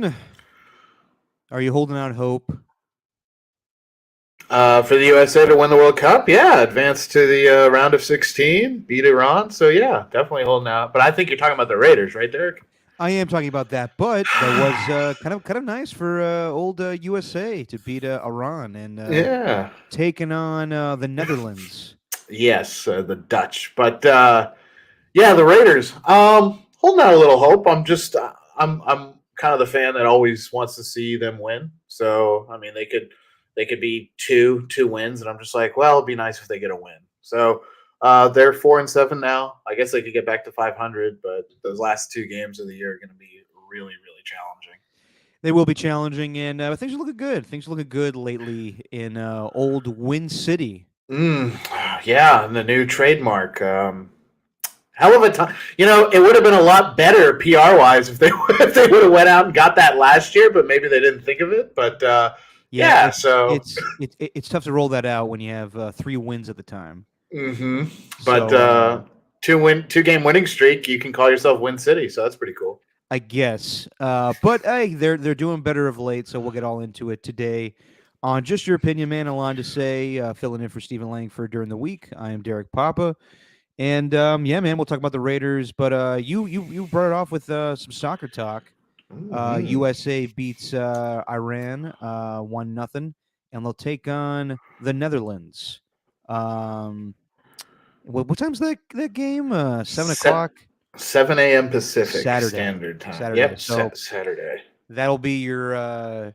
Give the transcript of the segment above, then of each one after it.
Alon, are you holding out hope? For the USA to win the World Cup, yeah, advance to the round of 16, beat Iran. So yeah, definitely holding out. But I think you're talking about the Raiders, right, Derek? I am talking about that, but that was kind of nice for old USA to beat Iran and Yeah. taking on the Netherlands. Yes, the Dutch. But yeah, the Raiders. Holding out a little hope. I'm kind of the fan that always wants to see them win. So I mean, they could be two wins, and I'm just like, well, it'd be nice if they get a win. So they're 4-7 now. I guess they could get back to 500, but those last two games of the year are going to be really challenging. They will be challenging, and things are looking good. Things are looking good lately in old Win City. Mm, yeah, and the new trademark. Hell of a time. It would have been a lot better PR wise if they if they would have went out and got that last year, but maybe they didn't think of it. But Yeah, yeah, so it's tough to roll that out when you have 3 wins at the time. hmm but So two game winning streak, you can call yourself Win City, so that's pretty cool. I guess. But hey, they're doing better of late, so we'll get all into it today. On just your opinion, man, Alon to say, filling in for Stephen Langford during the week. I am Derek Papa, and yeah, man, we'll talk about the Raiders. But you brought it off with some soccer talk. hmm USA beats Iran 1-0, and they'll take on the Netherlands. Um, what time's that game? 7 o'clock 7 a.m. Pacific Saturday. Standard Time. Saturday. Yep, So Saturday. that'll be your I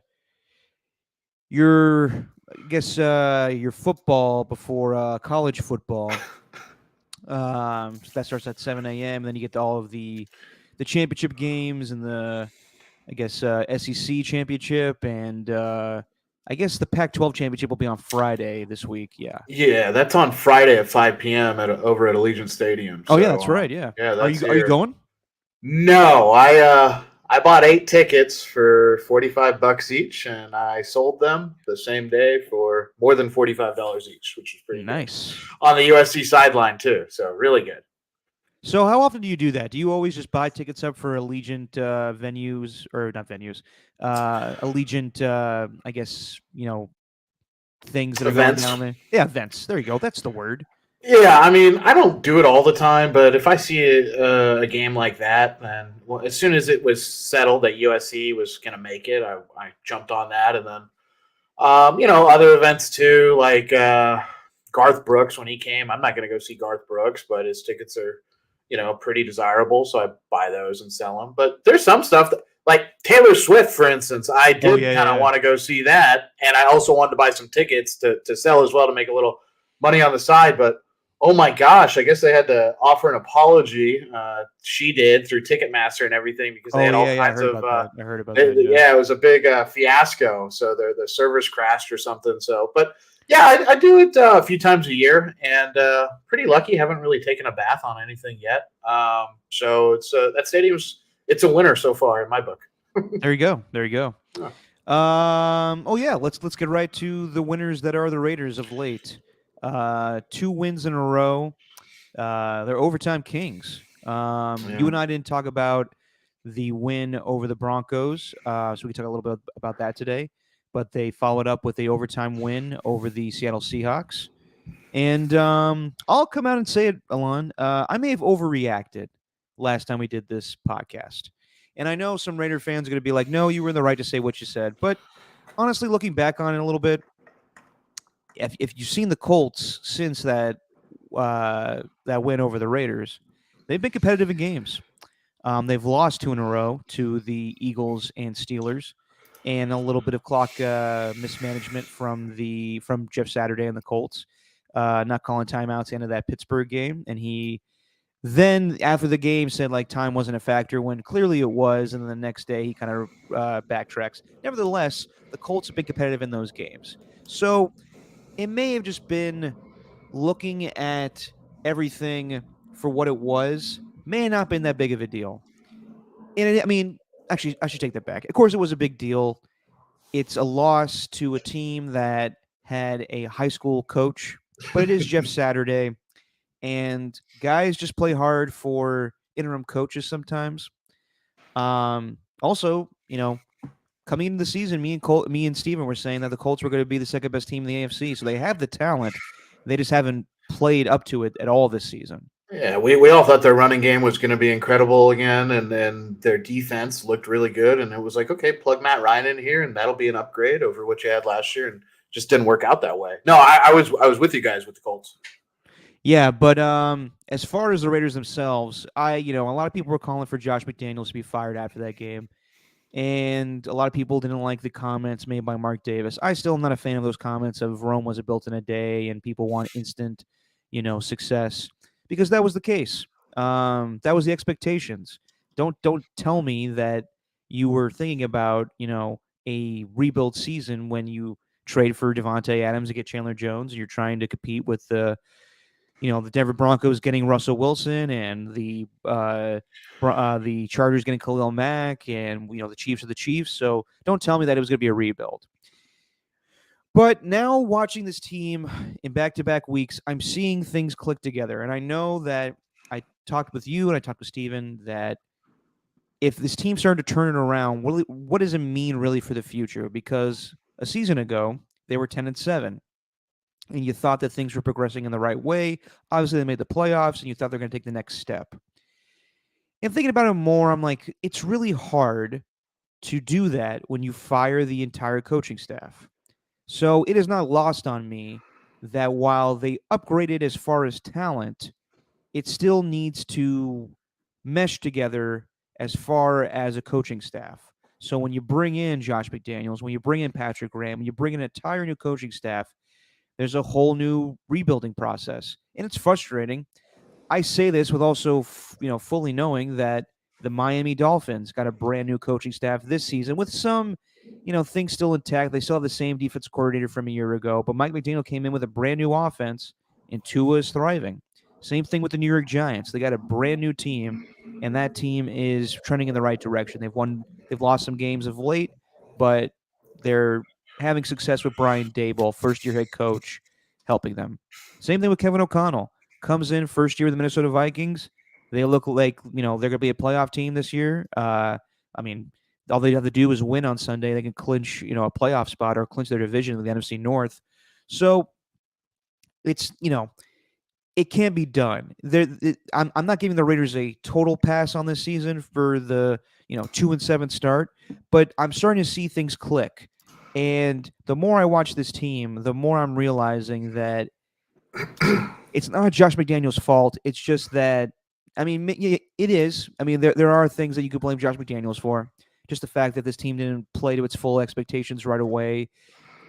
guess your football before college football. So that starts at 7 a.m. Then you get to all of the championship games and the I guess SEC championship and I guess the Pac-12 championship will be on Friday this week. Yeah. Yeah, that's on Friday at 5 p.m. Over at Allegiant Stadium. Oh yeah, So that's right. Yeah. yeah, Are that's you your going? No, I bought 8 tickets for $45 each, and I sold them the same day for more than $45 each, which is pretty good Nice. on the USC sideline too. So really good. So how often do you do that? Do you always just buy tickets up for Allegiant venues or not venues? Allegiant, I guess things that are going Events. down there. Yeah, events. There you go. That's the word. Yeah, I mean, I don't do it all the time, but if I see a game like that, then as soon as it was settled that USC was going to make it, I jumped on that, and then other events too, like Garth Brooks when he came. I'm not going to go see Garth Brooks, but his tickets are, pretty desirable, so I buy those and sell them. But there's some stuff that, like Taylor Swift, for instance, I Oh did yeah, kind of yeah. want to go see that, and I also wanted to buy some tickets to sell as well to make a little money on the side. But oh my gosh, I guess they had to offer an apology. She did through Ticketmaster and everything because they Oh had all yeah, yeah. I kinds heard of about that. I heard about that. Yeah. yeah, it was a big fiasco. So the servers crashed or something. So, but yeah, I do it a few times a year, and pretty lucky. Haven't really taken a bath on anything yet. So it's that stadium's it's a winner so far in my book. There you go. There you go. Huh. Oh yeah, let's get right to the winners that are the Raiders of late. 2 wins in a row. They're overtime kings. You Yeah. and I didn't talk about the win over the Broncos, so we can talk a little bit about that today. But they followed up with a overtime win over the Seattle Seahawks. And I'll come out and say it, Alon. I may have overreacted last time we did this podcast. And I know some Raider fans are going to be like, no, you were in the right to say what you said. But honestly, looking back on it a little bit, if you've seen the Colts since that win over the Raiders, they've been competitive in games. They've lost 2 in a row to the Eagles and Steelers, and a little bit of clock mismanagement from Jeff Saturday and the Colts, not calling timeouts into that Pittsburgh game, and he then after the game said like time wasn't a factor when clearly it was, and then the next day he kind of backtracks. Nevertheless, the Colts have been competitive in those games, so it may have just been looking at everything for what it was, may have not been that big of a deal. And I mean, actually, I should take that back. Of course, it was a big deal. It's a loss to a team that had a high school coach, but it is Jeff Saturday, and guys just play hard for interim coaches sometimes. Also, coming into the season, me and Steven were saying that the Colts were going to be the second best team in the AFC. So they have the talent. They just haven't played up to it at all this season. Yeah, we all thought their running game was going to be incredible again, and then their defense looked really good. And it was like, okay, plug Matt Ryan in here, and that'll be an upgrade over what you had last year. And just didn't work out that way. No, I was with you guys with the Colts. Yeah, but as far as the Raiders themselves, a lot of people were calling for Josh McDaniels to be fired after that game. And a lot of people didn't like the comments made by Mark Davis. I still am not a fan of those comments of Rome wasn't built in a day and people want instant, success, because that was the case. That was the expectations. Don't tell me that you were thinking about, a rebuild season when you trade for Devontae Adams to get Chandler Jones and you're trying to compete with the Denver Broncos getting Russell Wilson and the Chargers getting Khalil Mack, and the Chiefs are the Chiefs. So don't tell me that it was going to be a rebuild. But now watching this team in back-to-back weeks, I'm seeing things click together, and I know that I talked with you and I talked with Steven that if this team started to turn it around, what does it mean really for the future? Because a season ago they were 10-7. And you thought that things were progressing in the right way. Obviously, they made the playoffs, and you thought they're going to take the next step. And thinking about it more, I'm like, it's really hard to do that when you fire the entire coaching staff. So it is not lost on me that while they upgraded as far as talent, it still needs to mesh together as far as a coaching staff. So when you bring in Josh McDaniels, when you bring in Patrick Graham, when you bring in an entire new coaching staff, there's a whole new rebuilding process, and it's frustrating. I say this with also, fully knowing that the Miami Dolphins got a brand new coaching staff this season with some, things still intact. They still have the same defense coordinator from a year ago, but Mike McDaniel came in with a brand new offense, and Tua is thriving. Same thing with the New York Giants. They got a brand new team, and that team is trending in the right direction. They've lost some games of late, but they're having success with Brian Daboll, first-year head coach, helping them. Same thing with Kevin O'Connell. Comes in first year with the Minnesota Vikings. They look like, they're going to be a playoff team this year. All they have to do is win on Sunday. They can clinch, a playoff spot or clinch their division with the NFC North. So it's, it can be done. I'm not giving the Raiders a total pass on this season for the 2-7 start, but I'm starting to see things click. And the more I watch this team, the more I'm realizing that it's not Josh McDaniels' fault. It's just that, it is. There are things that you could blame Josh McDaniels for. Just the fact that this team didn't play to its full expectations right away.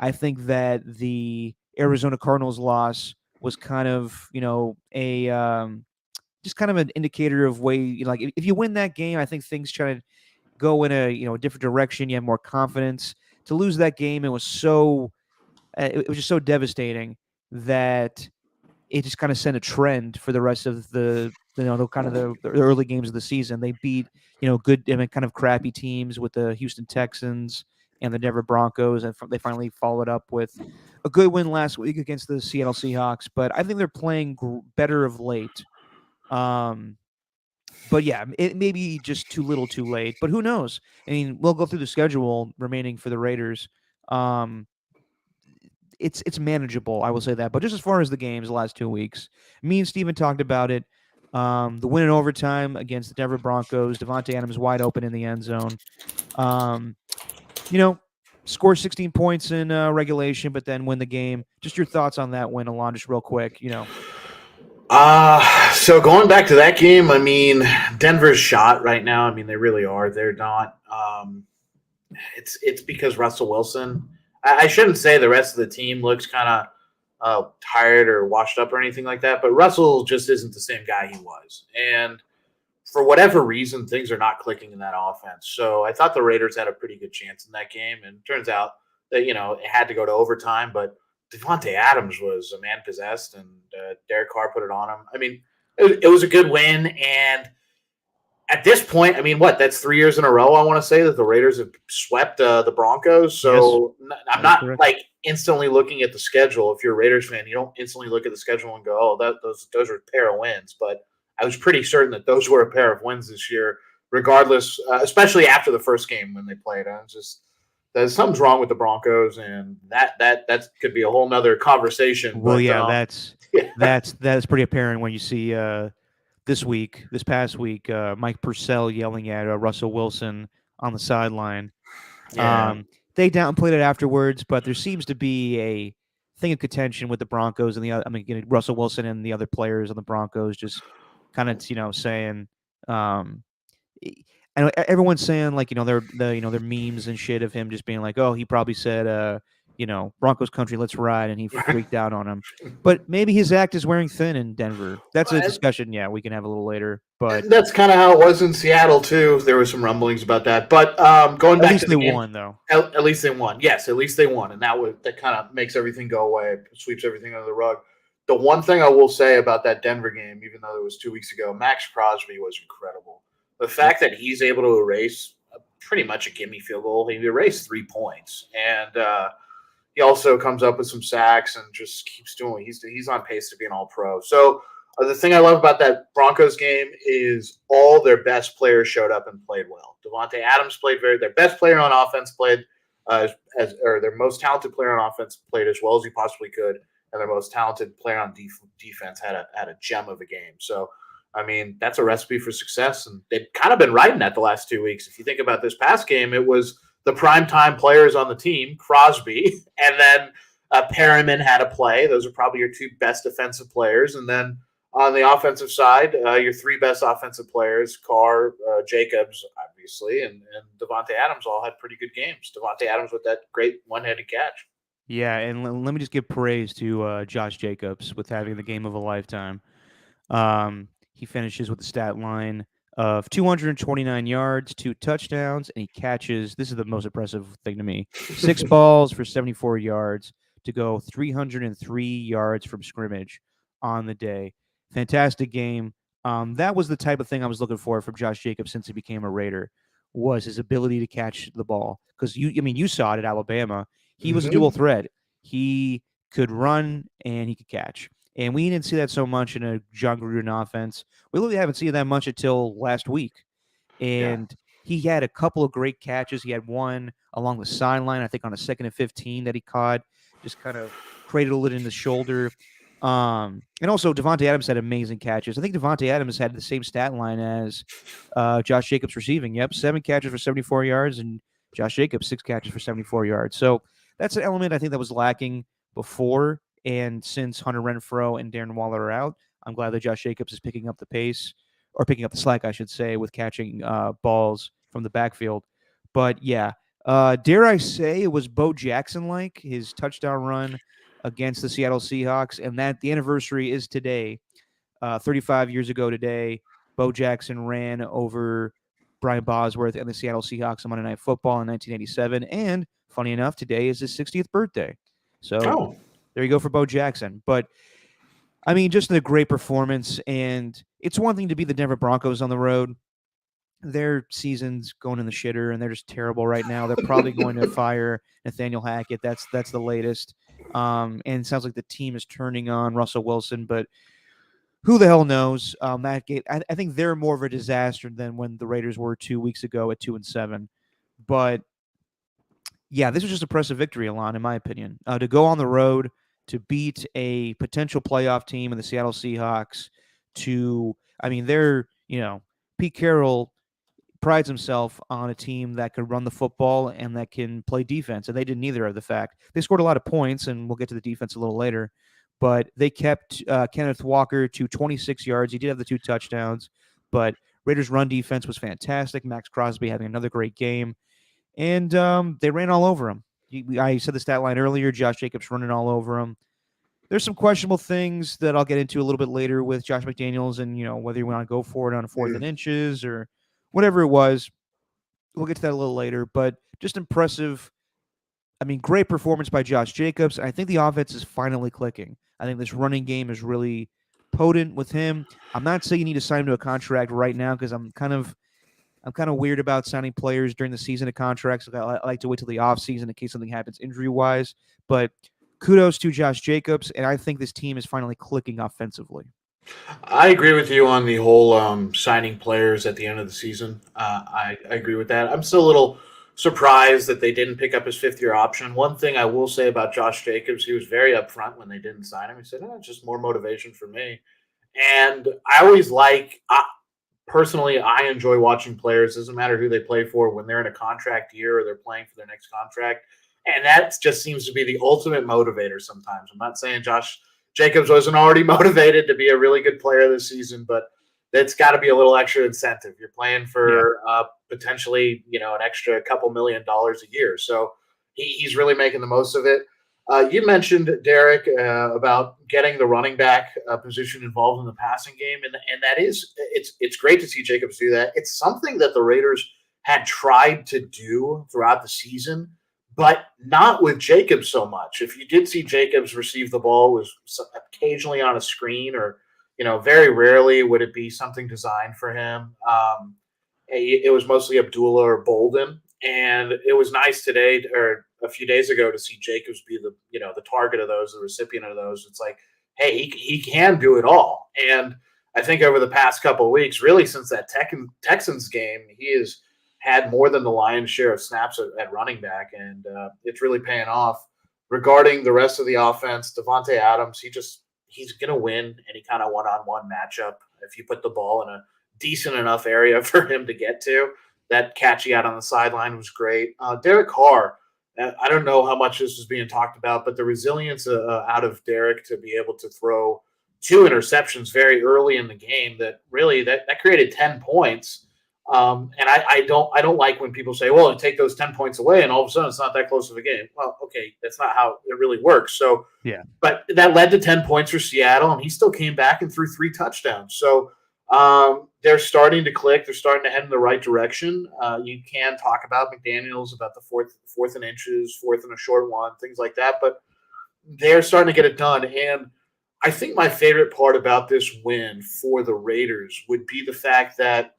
I think that the Arizona Cardinals loss was kind of, just kind of an indicator of if you win that game, I think things try to go in a different direction. You have more confidence. To lose that game, it was just so devastating that it just kind of set a trend for the rest of the early games of the season. They beat good kind of crappy teams with the Houston Texans and the Denver Broncos, and they finally followed up with a good win last week against the Seattle Seahawks. But I think they're playing better of late. But yeah, it may be just too little too late, but who knows? We'll go through the schedule remaining for the Raiders. It's manageable, I will say that. But just as far as the games the last 2 weeks, me and Steven talked about it. The win in overtime against the Denver Broncos, Devontae Adams wide open in the end zone. Score 16 points in regulation, but then win the game. Just your thoughts on that win, Alon, just real quick, So going back to that game, Denver's shot right now. They really are. They're not. It's because Russell Wilson. I shouldn't say the rest of the team looks kind of tired or washed up or anything like that, but Russell just isn't the same guy he was. And for whatever reason, things are not clicking in that offense. So I thought the Raiders had a pretty good chance in that game, and it turns out that it had to go to overtime, but Devontae Adams was a man possessed, and Derek Carr put it on him. It was a good win, and at this point, that's 3 years in a row, I want to say, that the Raiders have swept the Broncos. So yes, I'm not correct. Instantly looking at the schedule. If you're a Raiders fan, you don't instantly look at the schedule and go, "Oh, those are a pair of wins." But I was pretty certain that those were a pair of wins this year, regardless, especially after the first game when they played. I was just that something's wrong with the Broncos, and that could be a whole nother conversation. Well, But yeah, yeah, that's pretty apparent when you see this past week, Mike Purcell yelling at Russell Wilson on the sideline. yeah. Um, they downplayed it afterwards, but there seems to be a thing of contention with the Broncos and the other. I mean, Russell Wilson and the other players on the Broncos just kind of saying, um, and everyone's saying like their memes and shit of him just being like, oh, he probably said Broncos country, let's ride, and he freaked out on him. But maybe his act is wearing thin in Denver. That's a discussion, yeah, we can have a little later. But that's kind of how it was in Seattle too. There were some rumblings about that, but going back to the game, won though. At least they won. Yes, at least they won, and that kind of makes everything go away, sweeps everything under the rug. The one thing I will say about that Denver game, even though it was 2 weeks ago, Max Crosby was incredible. The fact that he's able to erase pretty much a gimme field goal, he erased 3 points, and he also comes up with some sacks and just keeps doing. He's on pace to be an All-Pro. So the thing I love about that Broncos game is all their best players showed up and played well. Davante Adams played their best player on offense played or their most talented player on offense played as well as he possibly could, and their most talented player on defense had a gem of a game. So, I mean, that's a recipe for success, and they've kind of been riding that the last 2 weeks. If you think about this past game, it was the primetime players on the team, Crosby, and then Perriman had a play. Those are probably your 2 best defensive players. And then on the offensive side, your 3 best offensive players, Carr, Jacobs, obviously, and Davante Adams all had pretty good games. Davante Adams with that great one-handed catch. Yeah, and let me just give praise to Josh Jacobs with having the game of a lifetime. He finishes with the stat line of 229 yards, 2 touchdowns, and he catches, this is the most impressive thing to me, 6 balls for 74 yards to go 303 yards from scrimmage on the day. Fantastic game. That was the type of thing I was looking for from Josh Jacobs since he became a Raider, was his ability to catch the ball. Because you saw it at Alabama. He was a dual threat. He could run and he could catch. And we didn't see that so much in a John Gruden offense. We really haven't seen that much until last week. And he had a couple of great catches. He had one along the sideline, I think on a 2nd and 15 that he caught, just kind of cradled it in the shoulder. And also Davante Adams had amazing catches. I think Davante Adams had the same stat line as Josh Jacobs receiving. Yep, 7 catches for 74 yards, and Josh Jacobs 6 catches for 74 yards. So that's an element I think that was lacking before. And since Hunter Renfrow and Darren Waller are out, I'm glad that Josh Jacobs is picking up the pace, or picking up the slack, I should say, with catching balls from the backfield. But yeah, dare I say it was Bo Jackson-like, his touchdown run against the Seattle Seahawks, and that the anniversary is today. 35 years ago today, Bo Jackson ran over Brian Bosworth and the Seattle Seahawks on Monday Night Football in 1987. And funny enough, today is his 60th birthday. So there you go for Bo Jackson. But I mean, just a great performance. And it's one thing to be the Denver Broncos on the road. Their season's going in the shitter, and they're just terrible right now. They're probably going to fire Nathaniel Hackett. That's the latest. And it sounds like the team is turning on Russell Wilson, but who the hell knows? I think they're more of a disaster than when the Raiders were 2 weeks ago at 2-7. But yeah, this was just a impressive victory, Alon, in my opinion. To go on the road, to beat a potential playoff team in the Seattle Seahawks, Pete Carroll prides himself on a team that could run the football and that can play defense, and they did neither of the fact. They scored a lot of points, and we'll get to the defense a little later, but they kept Kenneth Walker to 26 yards. He did have the 2 touchdowns, but Raiders' run defense was fantastic. Max Crosby having another great game, and they ran all over him. I said the stat line earlier, Josh Jacobs running all over him. There's some questionable things that I'll get into a little bit later with Josh McDaniels and, whether you want to go for it on 4th and inches or whatever it was. We'll get to that a little later, but just impressive. I mean, great performance by Josh Jacobs. I think the offense is finally clicking. I think this running game is really potent with him. I'm not saying you need to sign him to a contract right now because I'm kind of weird about signing players during the season of contracts. I like to wait till the offseason in case something happens injury-wise. But kudos to Josh Jacobs, and I think this team is finally clicking offensively. I agree with you on the whole signing players at the end of the season. I agree with that. I'm still a little surprised that they didn't pick up his fifth-year option. One thing I will say about Josh Jacobs, he was very upfront when they didn't sign him. He said, "Oh, it's just more motivation for me." And I always personally, I enjoy watching players. Doesn't matter who they play for when they're in a contract year or they're playing for their next contract, and that just seems to be the ultimate motivator. Sometimes I'm not saying Josh Jacobs wasn't already motivated to be a really good player this season, but that's got to be a little extra incentive. You're playing Yeah. for potentially, an extra couple $1 million a year, so he's really making the most of it. You mentioned Derek about getting the running back position involved in the passing game, and that is it's great to see Jacobs do that. It's something that the Raiders had tried to do throughout the season, but not with Jacobs so much. If you did see Jacobs receive the ball, it was occasionally on a screen, or very rarely would it be something designed for him. It was mostly Abdullah or Bolden, and it was nice today or a few days ago to see Jacobs be the target of those, the recipient of those. It's like, hey, he can do it all, and I think over the past couple of weeks, really since that Texans game, he has had more than the lion's share of snaps at running back, and it's really paying off. Regarding the rest of the offense, Devontae Adams, he's going to win any kind of one-on-one matchup if you put the ball in a decent enough area for him to get to. That catch he had on the sideline was great. Derek Carr, I don't know how much this is being talked about, but the resilience out of Derek to be able to throw 2 interceptions very early in the game that really that created 10 points. And I don't like when people say, well, take those 10 points away and all of a sudden it's not that close of a game. Well, okay, that's not how it really works. So, Yeah. but that led to 10 points for Seattle, and he still came back and threw 3 touchdowns. So they're starting to click. They're starting to head in the right direction. You can talk about McDaniels, about the fourth and inches, fourth and a short one, things like that. But they're starting to get it done. And I think my favorite part about this win for the Raiders would be the fact that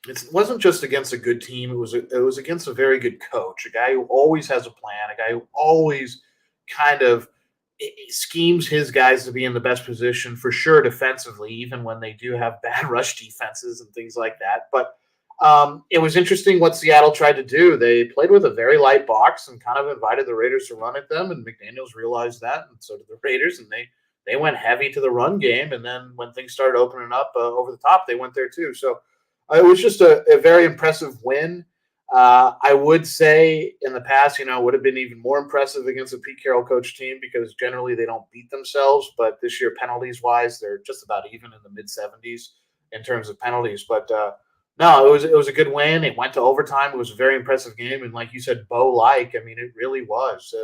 it wasn't just against a good team. It was against a very good coach, a guy who always has a plan, a guy who always kind of schemes his guys to be in the best position for sure defensively, even when they do have bad rush defenses and things like that. But it was interesting what Seattle tried to do. They played with a very light box and kind of invited the Raiders to run at them, and McDaniels realized that, and so did the Raiders, and they went heavy to the run game. And then when things started opening up over the top, they went there too. So it was just a very impressive win. I would say in the past, would have been even more impressive against a Pete Carroll coach team because generally they don't beat themselves. But this year, penalties wise, they're just about even in the mid 70s in terms of penalties. But no, it was a good win. It went to overtime. It was a very impressive game, and like you said, Bo-like. I mean, it really was.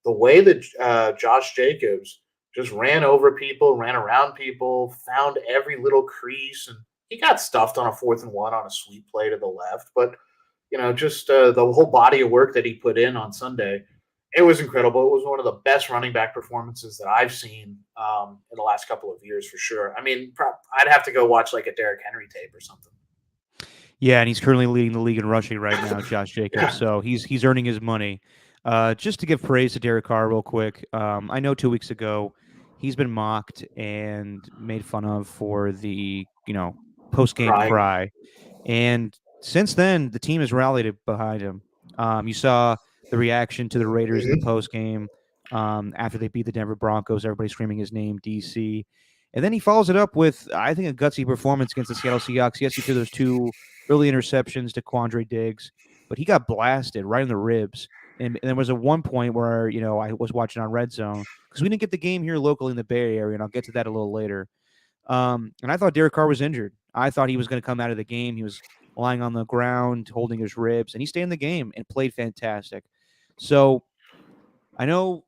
The way that Josh Jacobs just ran over people, ran around people, found every little crease, and he got stuffed on a 4th and 1 on a sweep play to the left. But just the whole body of work that he put in on Sunday, it was incredible. It was one of the best running back performances that I've seen in the last couple of years for sure. I mean, I'd have to go watch like a Derrick Henry tape or something. Yeah, and he's currently leading the league in rushing right now, Josh Jacobs. Yeah. So he's earning his money. Just to give praise to Derek Carr real quick. I know 2 weeks ago he's been mocked and made fun of for the post game cry, and since then the team has rallied behind him. You saw the reaction to the Raiders in the post game after they beat the Denver Broncos. Everybody screaming his name, DC. And then he follows it up with, I think, a gutsy performance against the Seattle Seahawks. Yes, he threw those 2 early interceptions to Quandre Diggs, but he got blasted right in the ribs. And there was one point where, I was watching on Red Zone because we didn't get the game here locally in the Bay Area, and I'll get to that a little later. And I thought Derek Carr was injured. I thought he was going to come out of the game. He was lying on the ground, holding his ribs, and he stayed in the game and played fantastic. So I know,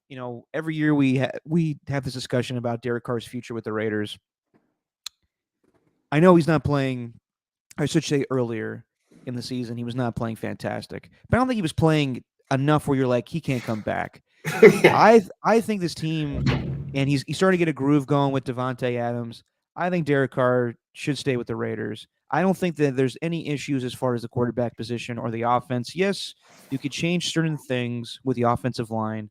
every year we have this discussion about Derek Carr's future with the Raiders. I know he's not playing, I should say earlier in the season, he was not playing fantastic. But I don't think he was playing enough where you're like, he can't come back. Yeah. I think this team, and he's starting to get a groove going with Devontae Adams. I think Derek Carr should stay with the Raiders. I don't think that there's any issues as far as the quarterback position or the offense. Yes, you could change certain things with the offensive line.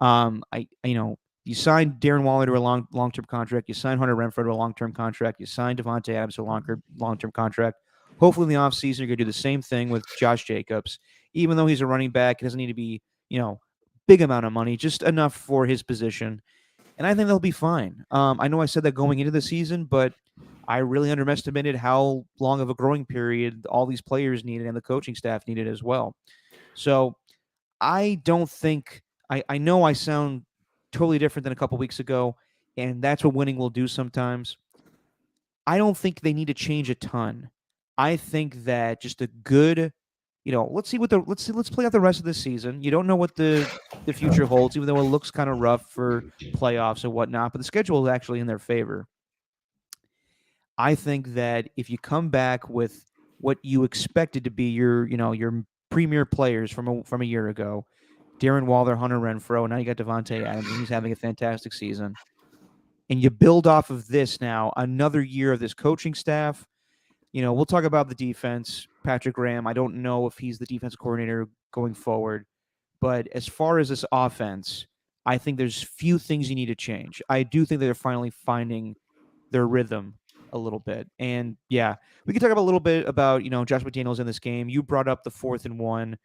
You signed Darren Waller to a long-term contract. You signed Hunter Renfrow to a long-term contract. You signed Devontae Adams to a long-term contract. Hopefully in the offseason, you're going to do the same thing with Josh Jacobs. Even though he's a running back, it doesn't need to be, big amount of money, just enough for his position. And I think they'll be fine. I know I said that going into the season, but I really underestimated how long of a growing period all these players needed and the coaching staff needed as well. So I don't think I know I sound totally different than a couple weeks ago, and that's what winning will do sometimes. I don't think they need to change a ton. I think that just a good, let's see let's play out the rest of the season. You don't know what the future holds, even though it looks kind of rough for playoffs and whatnot, but the schedule is actually in their favor. I think that if you come back with what you expected to be your premier players from a year ago, Darren Waller, Hunter Renfrow, now you got Devontae Adams, and he's having a fantastic season. And you build off of this now, another year of this coaching staff. We'll talk about the defense. Patrick Graham, I don't know if he's the defensive coordinator going forward. But as far as this offense, I think there's few things you need to change. I do think that they're finally finding their rhythm a little bit. And yeah, we can talk about a little bit about, Josh McDaniels in this game. You brought up the 4th and 1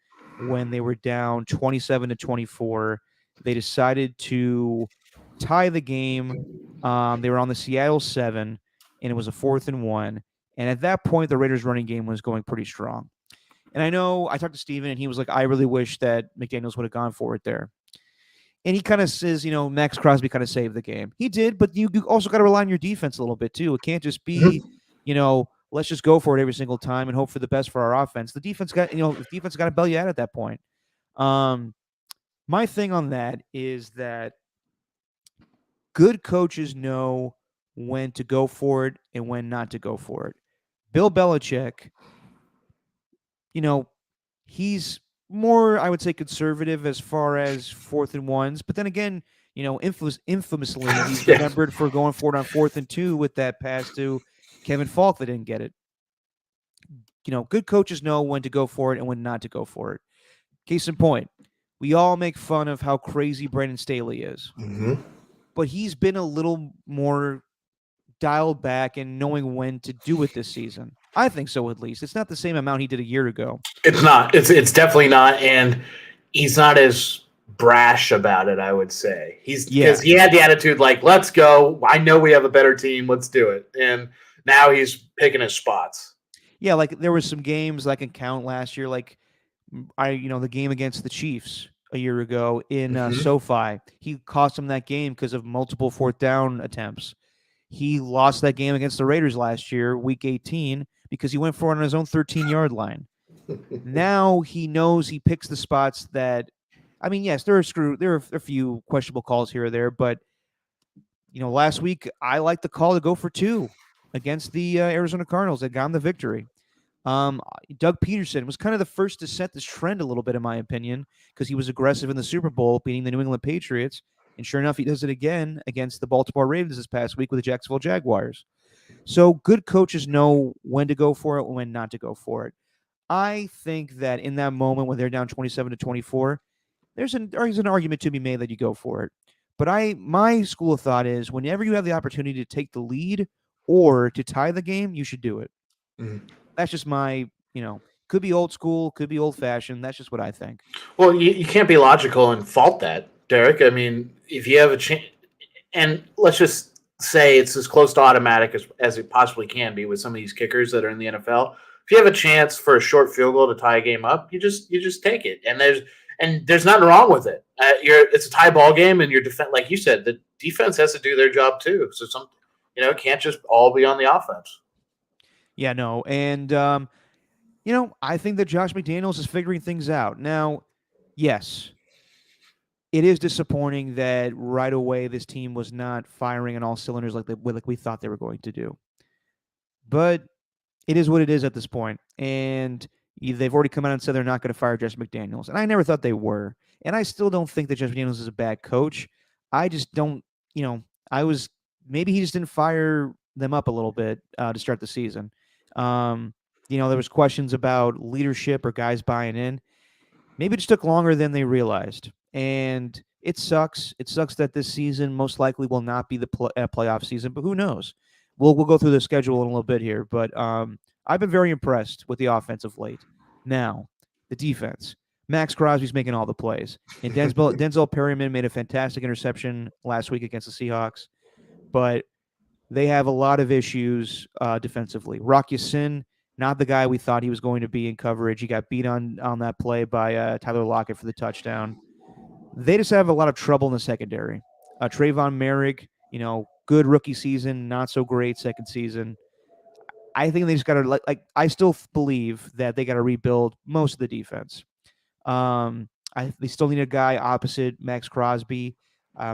when they were down 27-24. They decided to tie the game. They were on the Seattle 7, and it was a 4th and 1. And at that point, the Raiders' running game was going pretty strong. And I know I talked to Steven, and he was like, I really wish that McDaniels would have gone for it there. And he kind of says, Max Crosby kind of saved the game. He did, but you also got to rely on your defense a little bit too. It can't just be, let's just go for it every single time and hope for the best for our offense. The defense got to bail you out at that point. My thing on that is that good coaches know when to go for it and when not to go for it. Bill Belichick, he's more, I would say, conservative as far as 4th and 1s. But then again, infamously, he's remembered for going for it on 4th and 2 with that pass to Kevin Falk that didn't get it. Good coaches know when to go for it and when not to go for it. Case in point, we all make fun of how crazy Brandon Staley is. Mm-hmm. But he's been a little more dialed back and knowing when to do it this season. I think so, at least. It's not the same amount he did a year ago. It's not. It's definitely not. And he's not as brash about it, I would say. Because he had the attitude like, let's go. I know we have a better team. Let's do it. And now he's picking his spots. Yeah, like there was some games I can count last year, like the game against the Chiefs a year ago in SoFi. He cost him that game because of multiple 4th down attempts. He lost that game against the Raiders last year, week 18, because he went for it on his own 13-yard line. Now he knows he picks the spots that, yes, there are a few questionable calls here or there, but last week I liked the call to go for 2 against the Arizona Cardinals that got him the victory. Doug Peterson was kind of the first to set this trend a little bit, in my opinion, because he was aggressive in the Super Bowl, beating the New England Patriots. And sure enough, he does it again against the Baltimore Ravens this past week with the Jacksonville Jaguars. So good coaches know when to go for it and when not to go for it. I think that in that moment when they're down 27-24, there's an argument to be made that you go for it. But my school of thought is whenever you have the opportunity to take the lead or to tie the game, you should do it. Mm-hmm. That's just my, could be old school, could be old fashioned. That's just what I think. Well, you can't be logical and fault that, Derek. If you have a chance, and let's just say it's as close to automatic as it possibly can be with some of these kickers that are in the NFL. If you have a chance for a short field goal to tie a game up, you just take it. And there's nothing wrong with it. It's a tie ball game, and your defense, like you said, the defense has to do their job too. So it can't just all be on the offense. Yeah, no. And, I think that Josh McDaniels is figuring things out. Now, yes, it is disappointing that right away this team was not firing on all cylinders like we thought they were going to do. But it is what it is at this point. And they've already come out and said they're not going to fire Josh McDaniels. And I never thought they were. And I still don't think that Josh McDaniels is a bad coach. I just don't, maybe he just didn't fire them up a little bit to start the season. There was questions about leadership or guys buying in. Maybe it just took longer than they realized. And it sucks. It sucks that this season most likely will not be the playoff season, but who knows? We'll go through the schedule in a little bit here. But I've been very impressed with the offense of late. Now, the defense. Max Crosby's making all the plays. And Denzel Perryman made a fantastic interception last week against the Seahawks. But they have a lot of issues defensively. Rock Ya-Sin, not the guy we thought he was going to be in coverage. He got beat on that play by Tyler Lockett for the touchdown. They just have a lot of trouble in the secondary. Trayvon Merrick, good rookie season, not so great second season. I think they just got to I still believe that they got to rebuild most of the defense. They still need a guy opposite Max Crosby.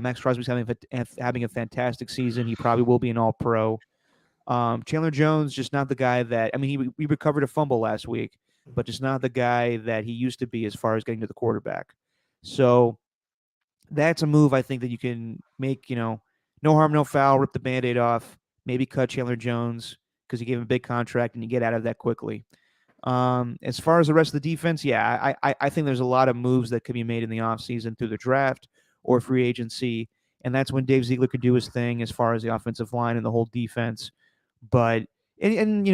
Max Crosby's having a fantastic season. He probably will be an All-Pro. Chandler Jones, just not the guy that he recovered a fumble last week, but just not the guy that he used to be as far as getting to the quarterback. So that's a move I think that you can make. No harm, no foul. Rip the Band-Aid off. Maybe cut Chandler Jones because you gave him a big contract and you get out of that quickly. As far as the rest of the defense, I think there's a lot of moves that could be made in the offseason through the draft or free agency, and that's when Dave Ziegler could do his thing as far as the offensive line and the whole defense. But and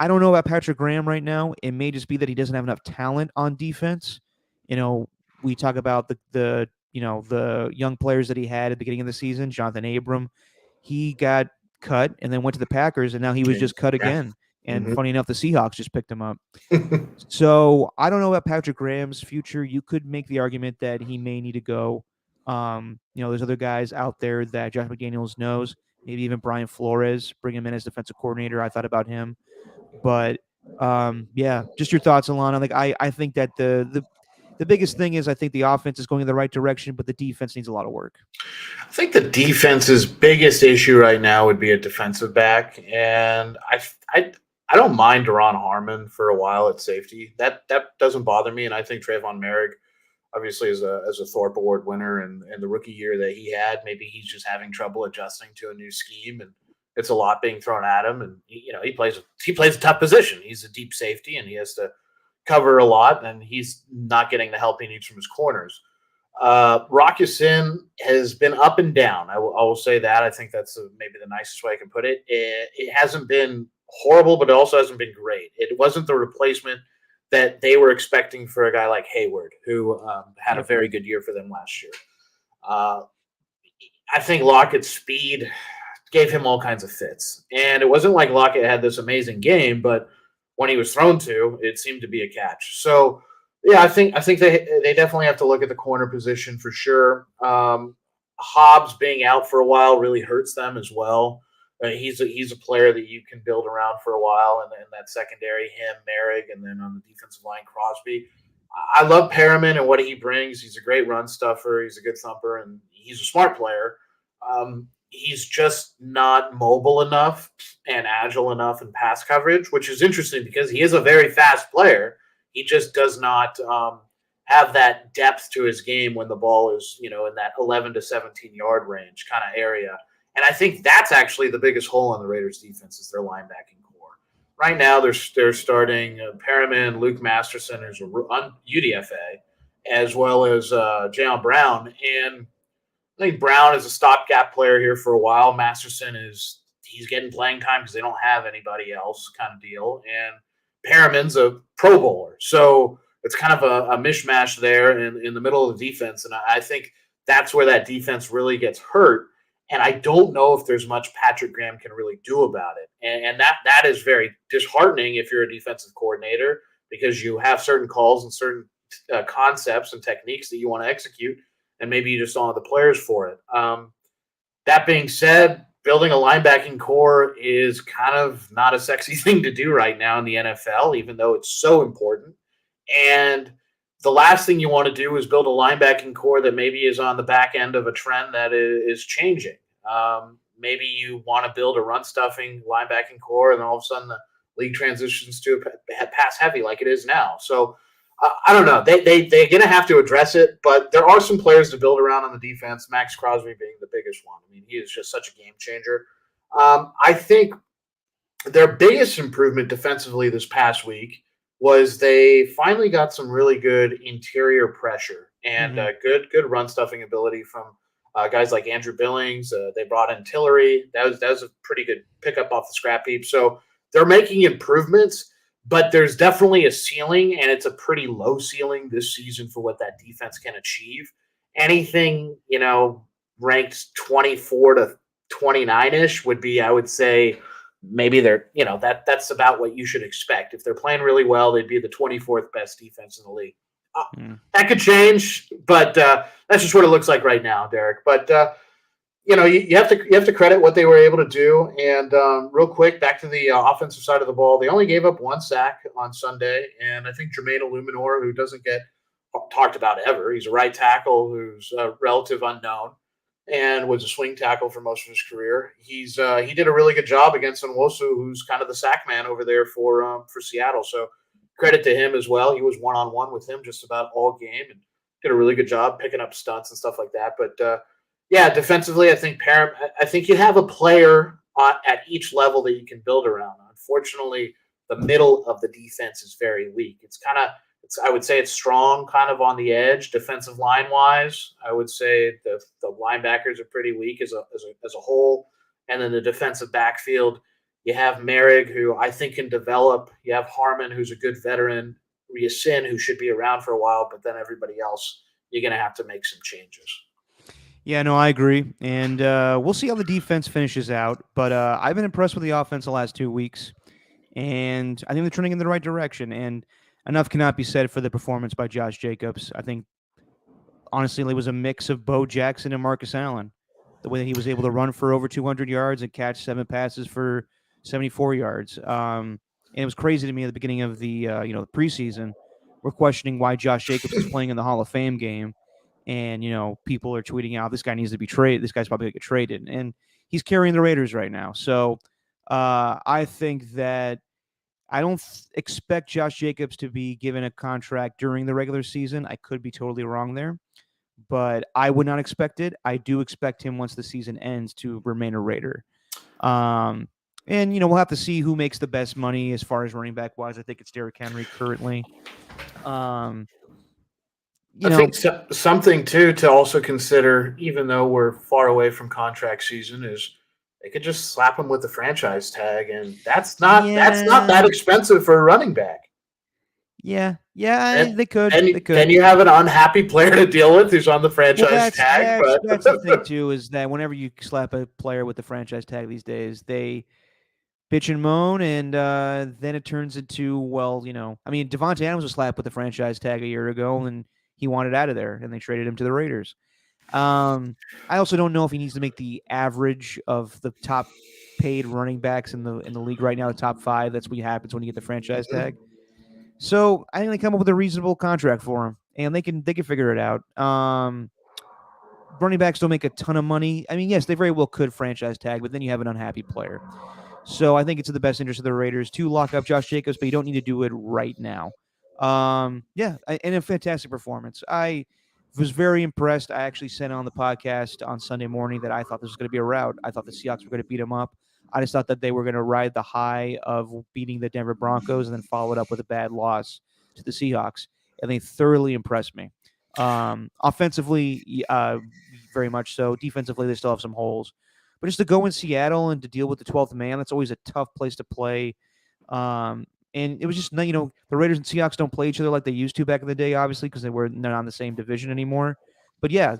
I don't know about Patrick Graham right now. It may just be that he doesn't have enough talent on defense. We talk about the young players that he had at the beginning of the season. Jonathan Abram, he got cut and then went to the Packers, and now he was just cut again. And funny enough, the Seahawks just picked him up. So I don't know about Patrick Graham's future. You could make the argument that he may need to go. There's other guys out there that Josh McDaniels knows. Maybe even Brian Flores, bring him in as defensive coordinator. I thought about him. But, just your thoughts, Alana. I think that the biggest thing is I think the offense is going in the right direction, but the defense needs a lot of work. I think the defense's biggest issue right now would be a defensive back, and I don't mind Daron Harmon for a while at safety. That doesn't bother me, and I think Trayvon Merrick, obviously as a Thorpe Award winner and the rookie year that he had, maybe he's just having trouble adjusting to a new scheme, and it's a lot being thrown at him. And he plays a tough position. He's a deep safety, and he has to cover a lot, and he's not getting the help he needs from his corners. Rock Ya-Sin has been up and down. I will say that. I think that's maybe the nicest way I can put it. It hasn't been horrible, but it also hasn't been great. It wasn't the replacement that they were expecting for a guy like Hayward, who had a very good year for them last year. I think Lockett's speed gave him all kinds of fits. And it wasn't like Lockett had this amazing game, but when he was thrown to, it seemed to be a catch. So, yeah, I think they definitely have to look at the corner position for sure. Hobbs being out for a while really hurts them as well. He's a player that you can build around for a while, and then that secondary, him, Merrick, and then on the defensive line, Crosby. I love Perriman and what he brings. He's a great run stuffer. He's a good thumper, and he's a smart player. He's just not mobile enough and agile enough in pass coverage, which is interesting because he is a very fast player. He just does not have that depth to his game when the ball is, in that 11 to 17-yard range kind of area. And I think that's actually the biggest hole on the Raiders' defense is their linebacking core. Right now, they're starting Perriman, Luke Masterson, who's on UDFA, as well as Jayon Brown. And I think Brown is a stopgap player here for a while. Masterson he's getting playing time because they don't have anybody else kind of deal. And Perriman's a Pro Bowler. So it's kind of a mishmash there in the middle of the defense. And I think that's where that defense really gets hurt. And I don't know if there's much Patrick Graham can really do about it. And that is very disheartening if you're a defensive coordinator because you have certain calls and certain concepts and techniques that you want to execute, and maybe you just don't have the players for it. That being said, building a linebacking core is kind of not a sexy thing to do right now in the NFL, even though it's so important. And the last thing you want to do is build a linebacking core that maybe is on the back end of a trend that is changing. Maybe you want to build a run-stuffing linebacking core, and all of a sudden the league transitions to a pass-heavy like it is now. So I don't know. They're going to have to address it, but there are some players to build around on the defense, Max Crosby being the biggest one. I mean, he is just such a game changer. I think their biggest improvement defensively this past week was they finally got some really good interior pressure and good run stuffing ability from guys like Andrew Billings. They brought in Tillery. That was a pretty good pickup off the scrap heap. So they're making improvements, but there's definitely a ceiling, and it's a pretty low ceiling this season for what that defense can achieve. Anything, ranked 24 to 29-ish would be, I would say, maybe that's about what you should expect. If they're playing really well, they'd be the 24th best defense in the league. That could change, but that's just what it looks like right now, Derek. But you have to credit what they were able to do. And real quick, back to the offensive side of the ball, they only gave up 1 sack on Sunday, and I think Jermaine Illuminor, who doesn't get talked about ever, he's a right tackle who's a relative unknown and was a swing tackle for most of his career. He did a really good job against Nwosu, who's kind of the sack man over there for Seattle. So credit to him as well. He was one-on-one with him just about all game and did a really good job picking up stunts and stuff like that. But yeah, defensively, I think you have a player at each level that you can build around. Unfortunately, the middle of the defense is very weak. I would say it's strong kind of on the edge, defensive line wise. I would say the linebackers are pretty weak as a whole. And then the defensive backfield, you have Merrick, who I think can develop. You have Harmon, who's a good veteran. Riasin, who should be around for a while, but then everybody else, you're going to have to make some changes. Yeah, no, I agree. And we'll see how the defense finishes out. But I've been impressed with the offense the last 2 weeks. And I think they're turning in the right direction. And enough cannot be said for the performance by Josh Jacobs. I think, honestly, it was a mix of Bo Jackson and Marcus Allen. The way that he was able to run for over 200 yards and catch 7 passes for 74 yards. And it was crazy to me at the beginning of the the preseason. We're questioning why Josh Jacobs is playing in the Hall of Fame game. And, people are tweeting out, this guy needs to be traded. This guy's probably going to get traded. And he's carrying the Raiders right now. So I think that I don't expect Josh Jacobs to be given a contract during the regular season. I could be totally wrong there, but I would not expect it. I do expect him once the season ends to remain a Raider. And, we'll have to see who makes the best money as far as running back wise. I think it's Derrick Henry currently. I think something too to also consider, even though we're far away from contract season, is they could just slap him with the franchise tag, and that's not that expensive for a running back. Yeah, they could. Then you have an unhappy player to deal with who's on the franchise tag. That's the thing too, is that whenever you slap a player with the franchise tag these days, they bitch and moan, and then it turns into, Devontae Adams was slapped with the franchise tag a year ago, and he wanted out of there, and they traded him to the Raiders. I also don't know if he needs to make the average of the top paid running backs in the league right now, the top 5. That's what happens when you get the franchise tag. So I think they come up with a reasonable contract for him, and they can figure it out. Running backs don't make a ton of money. I mean, yes, they very well could franchise tag, but then you have an unhappy player. So I think it's in the best interest of the Raiders to lock up Josh Jacobs, but you don't need to do it right now. And a fantastic performance. I was very impressed. I actually said on the podcast on Sunday morning that I thought this was going to be a rout. I thought the Seahawks were going to beat them up. I just thought that they were going to ride the high of beating the Denver Broncos and then follow it up with a bad loss to the Seahawks. And they thoroughly impressed me. Offensively, very much so. Defensively, they still have some holes. But just to go in Seattle and to deal with the 12th man, that's always a tough place to play. And it was just, the Raiders and Seahawks don't play each other like they used to back in the day, obviously, because they're not on the same division anymore. But yeah,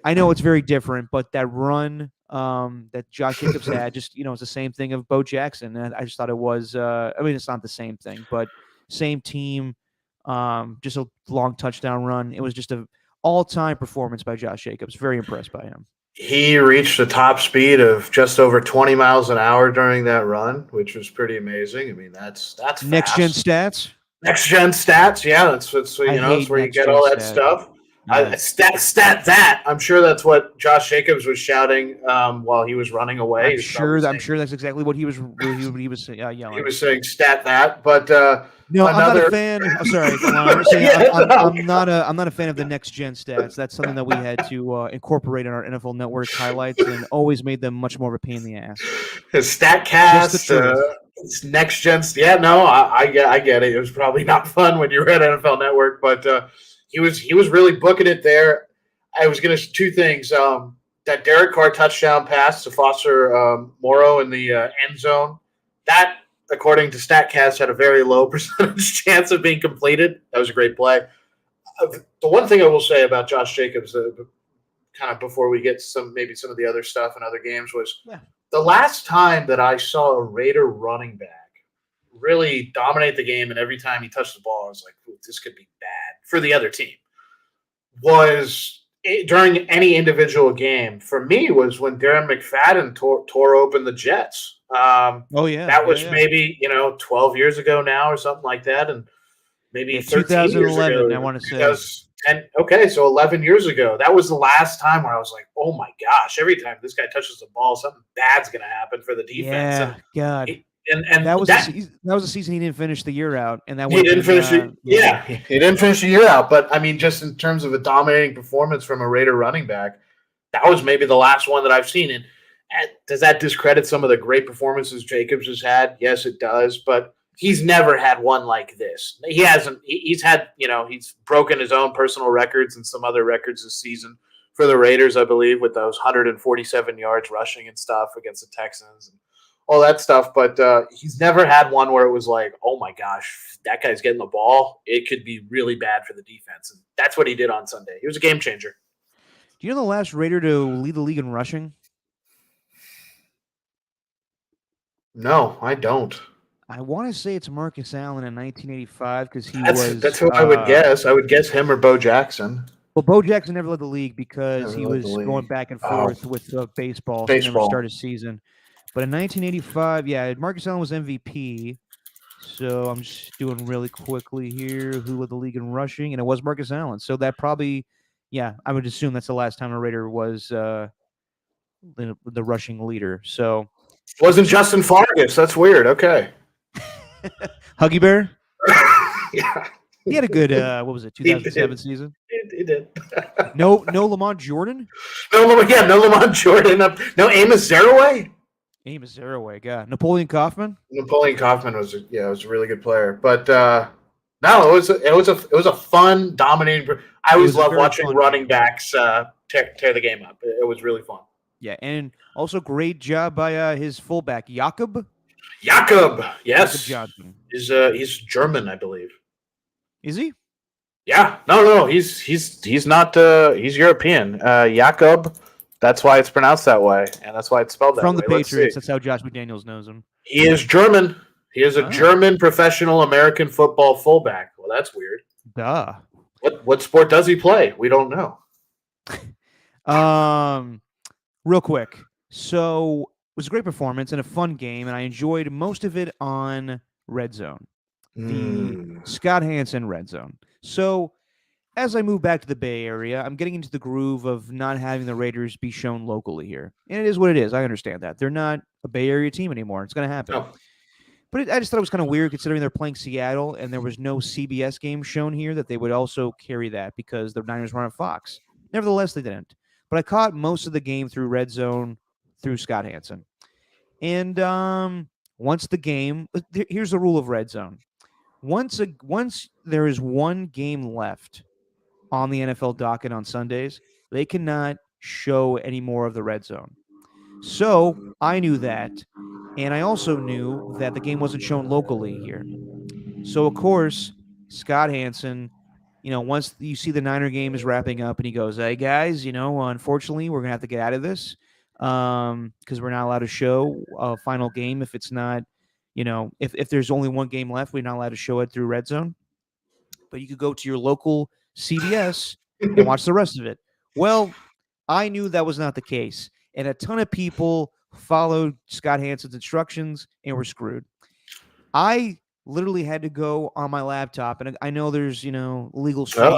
I know it's very different, but that run that Josh Jacobs had, it's the same thing of Bo Jackson. And I just thought it was, it's not the same thing, but same team, just a long touchdown run. It was just an all-time performance by Josh Jacobs. Very impressed by him. He reached the top speed of just over 20 miles an hour during that run, which was pretty amazing. I mean, that's fast. Next-gen stats? Next-gen stats, yeah. That's where you get all that stuff. Yeah. Stat that. I'm sure that's what Josh Jacobs was shouting while he was running away. I'm sure that's exactly what he was yelling. He was saying stat that, but no, I'm not a fan. I'm sorry. I'm not a fan of the next gen stats. That's something that we had to incorporate in our NFL Network highlights, and always made them much more of a pain in the ass. His StatCast, next gen. Yeah, no, I get it. It was probably not fun when you were at NFL Network, but he was really booking it there. I was going to 2 things. That Derek Carr touchdown pass to Foster Moreau in the end zone. That according to StatCast, had a very low percentage chance of being completed. That was a great play. The one thing I will say about Josh Jacobs, kind of before we get maybe some of the other stuff in other games, was the last time that I saw a Raider running back really dominate the game, and every time he touched the ball, I was like, this could be bad for the other team, was during any individual game. For me, was when Darren McFadden tore open the Jets. That was maybe 12 years ago now or something like that, and maybe 13 years ago. I want to say. Okay, so 11 years ago. That was the last time where I was like, oh my gosh, every time this guy touches the ball, something bad's going to happen for the defense. Yeah, God. And that was a season he didn't finish the year out, and that he didn't finish it. Yeah, he didn't finish the year out. But I mean, just in terms of a dominating performance from a Raider running back, that was maybe the last one that I've seen. And does that discredit some of the great performances Jacobs has had? Yes, it does. But he's never had one like this. He hasn't. He's had, he's broken his own personal records and some other records this season for the Raiders, I believe, with those 147 yards rushing and stuff against the Texans and all that stuff. But he's never had one where it was like, oh my gosh, that guy's getting the ball. It could be really bad for the defense. And that's what he did on Sunday. He was a game changer. Do you know the last Raider to lead the league in rushing? No, I don't. I want to say it's Marcus Allen in 1985 because that's who I would guess. I would guess him or Bo Jackson. Well, Bo Jackson never led the league because he was going back and forth with baseball. So he never started season. But in 1985, Marcus Allen was MVP. So I'm just doing really quickly here who led the league in rushing, and it was Marcus Allen. So that probably, I would assume that's the last time a Raider was the rushing leader. So it wasn't Justin Fargas. That's weird. Okay. Huggy Bear? Yeah. He had a good, 2007 season? He did. No Lamont Jordan? No Lamont Jordan. No Amos Zaraway? Amos Zaraway, God. Napoleon Kaufman? Napoleon Kaufman was a really good player. But no, it was a fun, dominating. I always love watching running backs tear the game up. It was really fun. Yeah, and also great job by his fullback, Jakob, yes. Jakob Johnson. He's German, I believe. Is he? Yeah. No. He's not. He's European. Jakob. That's why it's pronounced that way, and that's why it's spelled that way. From the Patriots. That's how Josh McDaniels knows him. He is German. He is a German professional American football fullback. Well, that's weird. Duh. What sport does he play? We don't know. Real quick. So it was a great performance and a fun game, and I enjoyed most of it on Red Zone, the Scott Hansen Red Zone. So as I move back to the Bay Area, I'm getting into the groove of not having the Raiders be shown locally here. And it is what it is. I understand that. They're not a Bay Area team anymore. It's going to happen. No. But I just thought it was kind of weird considering they're playing Seattle and there was no CBS game shown here that they would also carry that because the Niners were on Fox. Nevertheless, they didn't. But I caught most of the game through Red Zone through Scott Hansen. And once the game, here's the rule of Red Zone. Once there is one game left on the NFL docket on Sundays, they cannot show any more of the Red Zone. So I knew that, and I also knew that the game wasn't shown locally here. So, of course, Scott Hansen, once you see the Niner game is wrapping up and he goes, hey, guys, unfortunately, we're going to have to get out of this because we're not allowed to show a final game if it's not, if there's only one game left, we're not allowed to show it through Red Zone. But you could go to your local CBS and watch the rest of it. Well, I knew that was not the case. And a ton of people followed Scott Hansen's instructions and were screwed. I literally had to go on my laptop, and I know there's, legal streams.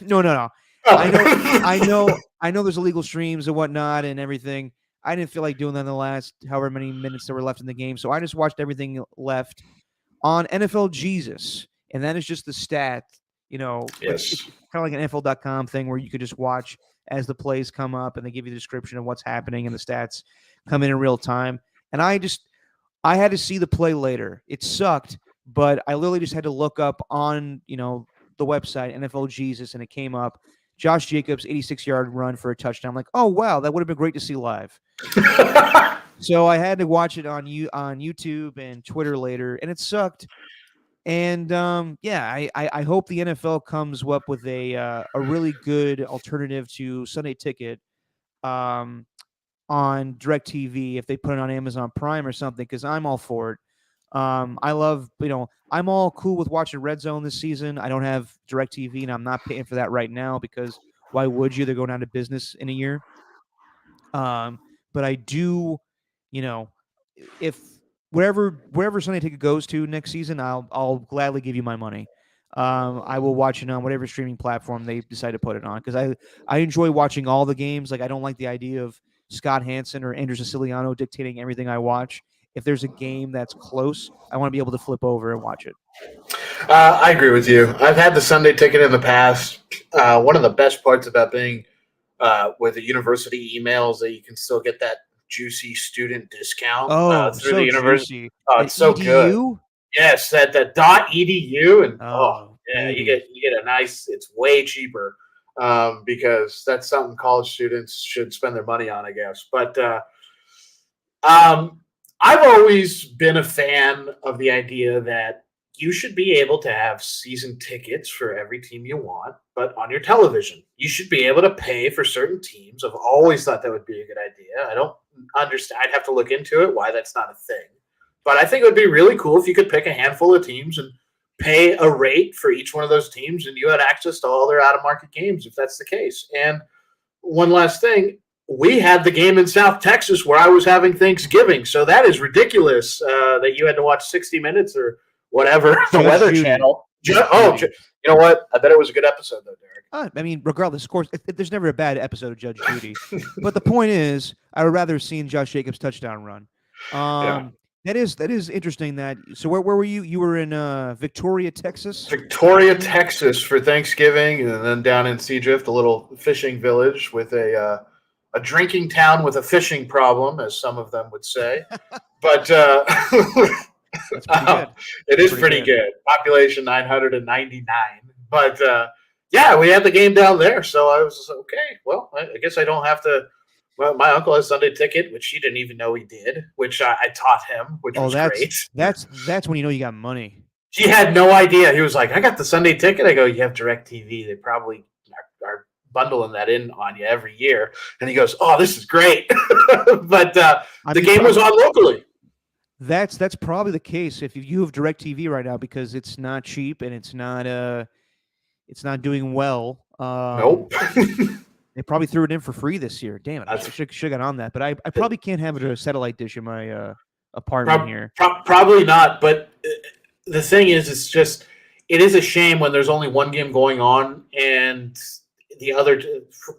No. I know there's illegal streams and whatnot and everything. I didn't feel like doing that in the last however many minutes there were left in the game. So I just watched everything left on NFL Jesus. And that is just the stat, Yes. It's kind of like an NFL.com thing where you could just watch as the plays come up and they give you the description of what's happening and the stats come in real time. And I had to see the play later. It sucked, but I literally just had to look up on, the website, NFL Jesus, and it came up. Josh Jacobs, 86-yard run for a touchdown. I'm like, oh, wow, that would have been great to see live. So I had to watch it on YouTube and Twitter later, and it sucked. And yeah, I hope the NFL comes up with a really good alternative to Sunday Ticket um, on DirecTV if they put it on Amazon Prime or something, because I'm all for it. I love, I'm all cool with watching Red Zone this season. I don't have DirecTV, and I'm not paying for that right now because why would you? They're going out of business in a year. But I do, you know, if wherever Sunday Ticket goes to next season, I'll gladly give you my money. I will watch it on whatever streaming platform they decide to put it on because I enjoy watching all the games. Like I don't like the idea of Scott Hansen or Andrew Siciliano dictating everything I watch. If there's a game that's close, I want to be able to flip over and watch it. I agree with you. I've had the Sunday Ticket in the past. One of the best parts about being with the university emails that you can still get that juicy student discount Oh, through the so university. juicy. Oh, An it's so good. EDU? Yes, that .edu and Oh, yeah, you baby. get a nice. It's way cheaper because that's something college students should spend their money on, I guess. But um, I've always been a fan of the idea that you should be able to have season tickets for every team you want, but on your television. You should be able to pay for certain teams. I've always thought that would be a good idea. I don't understand. I'd have to look into it why that's not a thing. But I think it would be really cool if you could pick a handful of teams and pay a rate for each one of those teams and you had access to all their out of market games if that's the case. And one last thing, we had the game in South Texas where I was having Thanksgiving. So that is ridiculous that you had to watch 60 Minutes or whatever, the Judge Weather Judy. Channel. Judy. You know what? I bet it was a good episode, though, Derek. I mean, regardless, of course, there's never a bad episode of Judge Judy. But the point is, I would rather have seen Josh Jacobs' touchdown run. Yeah. That is interesting. So where were you? You were in Victoria, Texas. Victoria, Texas for Thanksgiving, and then down in Seadrift, a little fishing village with a drinking town with a fishing problem, as some of them would say. But That's pretty good. it is pretty good. Population 999. But yeah, we had the game down there, so I was okay. Well, I guess I don't have to. Well, my uncle has Sunday Ticket, which he didn't even know he did, which I taught him, which was great. That's when you know you got money. He had no idea. He was like, "I got the Sunday Ticket." I go, "You have DirecTV. They probably are bundling that in on you every year." And he goes, "Oh, this is great." But the game was on locally. That's probably the case if you have DirecTV right now because it's not cheap and it's not doing well. Nope. They probably threw it in for free this year. Damn it! I should have got on that, but I probably can't have a satellite dish in my apartment here. Probably not. But the thing is, it is a shame when there's only one game going on and the other.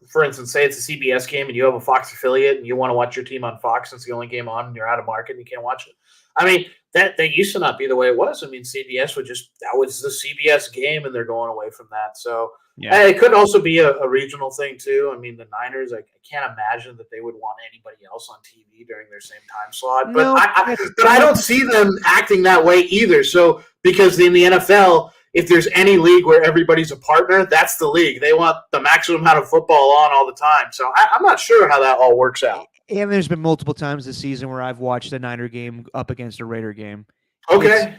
For instance, say it's a CBS game and you have a Fox affiliate and you want to watch your team on Fox. And it's the only game on, and you're out of market and you can't watch it. I mean, that used to not be the way it was. I mean, CBS that was the CBS game, and they're going away from that. So. Yeah. It could also be a regional thing too. I mean, the Niners, I can't imagine that they would want anybody else on TV during their same time slot. But I don't see them acting that way either. So because in the NFL, if there's any league where everybody's a partner, that's the league. They want the maximum amount of football on all the time. So I'm not sure how that all works out. And there's been multiple times this season where I've watched a Niner game up against a Raider game. Okay.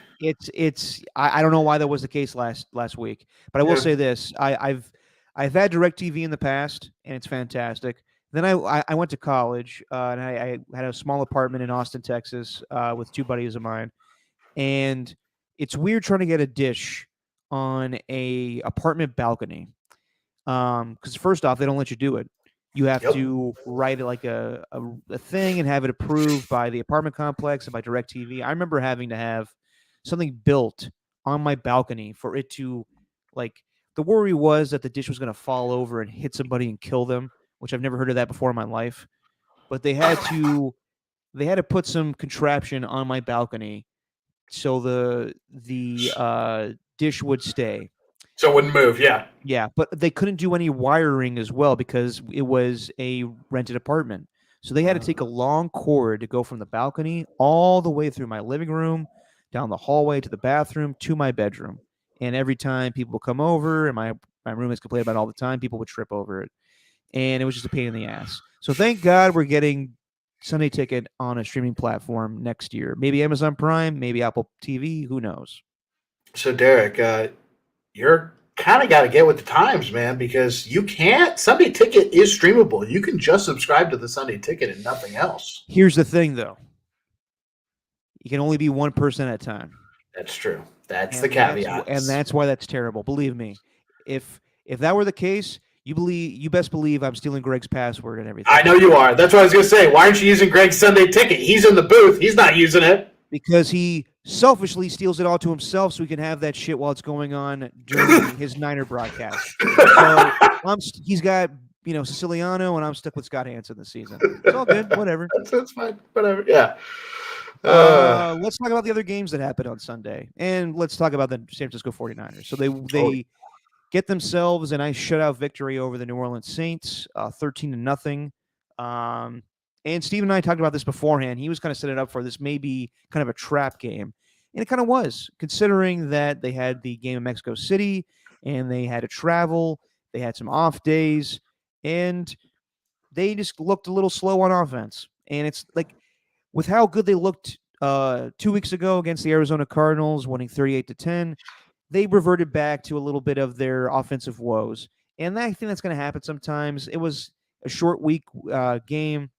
I don't know why that was the case last week, but I will say this: I've had DirecTV in the past, and it's fantastic. Then I went to college, and I had a small apartment in Austin, Texas, with two buddies of mine, and it's weird trying to get a dish on a apartment balcony, because first off, they don't let you do it. You have to write like a thing and have it approved by the apartment complex and by DirecTV. I remember having to have something built on my balcony for it to, like, the worry was that the dish was going to fall over and hit somebody and kill them, which I've never heard of that before in my life. But they had to put some contraption on my balcony so the dish would stay. So it wouldn't move, yeah. Yeah, but they couldn't do any wiring as well because it was a rented apartment. So they had to take a long cord to go from the balcony all the way through my living room, down the hallway to the bathroom, to my bedroom. And every time people would come over, and my roommates complained about it all the time, people would trip over it. And it was just a pain in the ass. So thank God we're getting Sunday Ticket on a streaming platform next year. Maybe Amazon Prime, maybe Apple TV. Who knows? So, Derek, you're kind of got to get with the times, man, because you can't. Sunday Ticket is streamable. You can just subscribe to the Sunday Ticket and nothing else. Here's the thing, though. You can only be one person at a time. That's true. That's the caveat. And that's why that's terrible. Believe me. If that were the case, you best believe I'm stealing Greg's password and everything. I know you are. That's what I was going to say. Why aren't you using Greg's Sunday Ticket? He's in the booth. He's not using it. Because he selfishly steals it all to himself so he can have that shit while it's going on during his Niner broadcast. So he's got, Siciliano, and I'm stuck with Scott Hansen this season. It's all good. Whatever. That's fine. Whatever. Yeah. Let's talk about the other games that happened on Sunday. And let's talk about the San Francisco 49ers. So they get themselves a nice shutout victory over the New Orleans Saints, 13-0. And Steve and I talked about this beforehand. He was kind of setting it up for this maybe kind of a trap game. And it kind of was, considering that they had the game in Mexico City and they had to travel. They had some off days. And they just looked a little slow on offense. And it's like, with how good they looked 2 weeks ago against the Arizona Cardinals, winning 38-10, they reverted back to a little bit of their offensive woes. And I think that's going to happen sometimes. It was a short week game.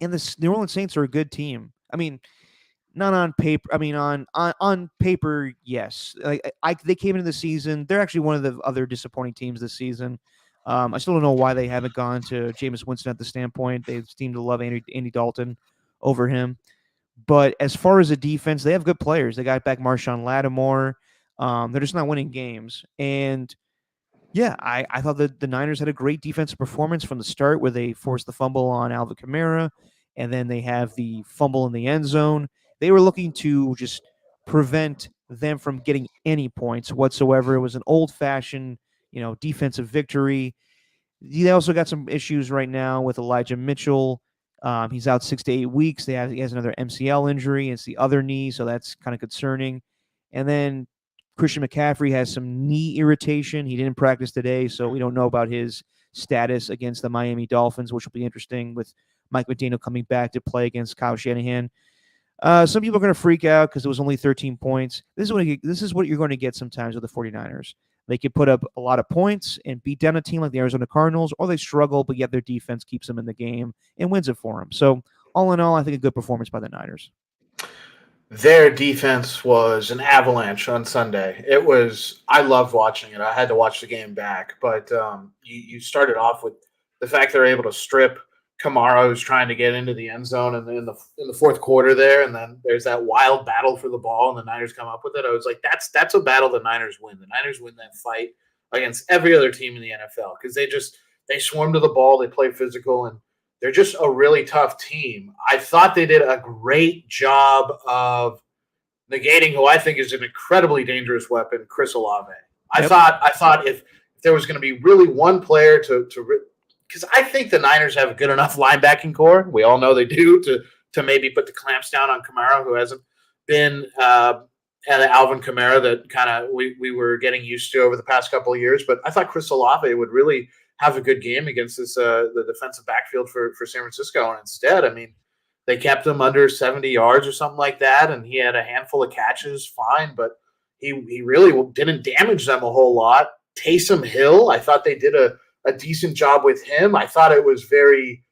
And the New Orleans Saints are a good team. I mean, not on paper. I mean, on paper, yes. They came into the season. They're actually one of the other disappointing teams this season. I still don't know why they haven't gone to Jameis Winston at the standpoint. They seem to love Andy Dalton over him. But as far as the defense, they have good players. They got back Marshawn Lattimore. They're just not winning games. And yeah, I thought that the Niners had a great defensive performance from the start, where they forced the fumble on Alvin Kamara, and then they have the fumble in the end zone. They were looking to just prevent them from getting any points whatsoever. It was an old-fashioned, defensive victory. They also got some issues right now with Elijah Mitchell. He's out 6 to 8 weeks. He has another MCL injury. It's the other knee, so that's kind of concerning. And then Christian McCaffrey has some knee irritation. He didn't practice today, so we don't know about his status against the Miami Dolphins, which will be interesting with Mike McDaniel coming back to play against Kyle Shanahan. Some people are going to freak out because it was only 13 points. This is what you're going to get sometimes with the 49ers. They could put up a lot of points and beat down a team like the Arizona Cardinals, or they struggle, but yet their defense keeps them in the game and wins it for them. So all in all, I think a good performance by the Niners. Their defense was an avalanche on Sunday. I loved watching it. I had to watch the game back, but you started off with the fact they're able to strip Kamara, who's trying to get into the end zone in the fourth quarter there, and then there's that wild battle for the ball, and the Niners come up with it. I was like, that's a battle the Niners win. The Niners win that fight against every other team in the NFL because they swarm to the ball, they play physical, and they're just a really tough team. I thought they did a great job of negating who I think is an incredibly dangerous weapon, Chris Olave. I thought if there was going to be really one player because I think the Niners have a good enough linebacking core. We all know they do to maybe put the clamps down on Kamara, who hasn't been Alvin Kamara that kind of we were getting used to over the past couple of years. But I thought Chris Olave would really have a good game against the defensive backfield for San Francisco. And instead, I mean, they kept him under 70 yards or something like that, and he had a handful of catches, fine, but he really didn't damage them a whole lot. Taysom Hill, I thought they did a decent job with him. I thought it was very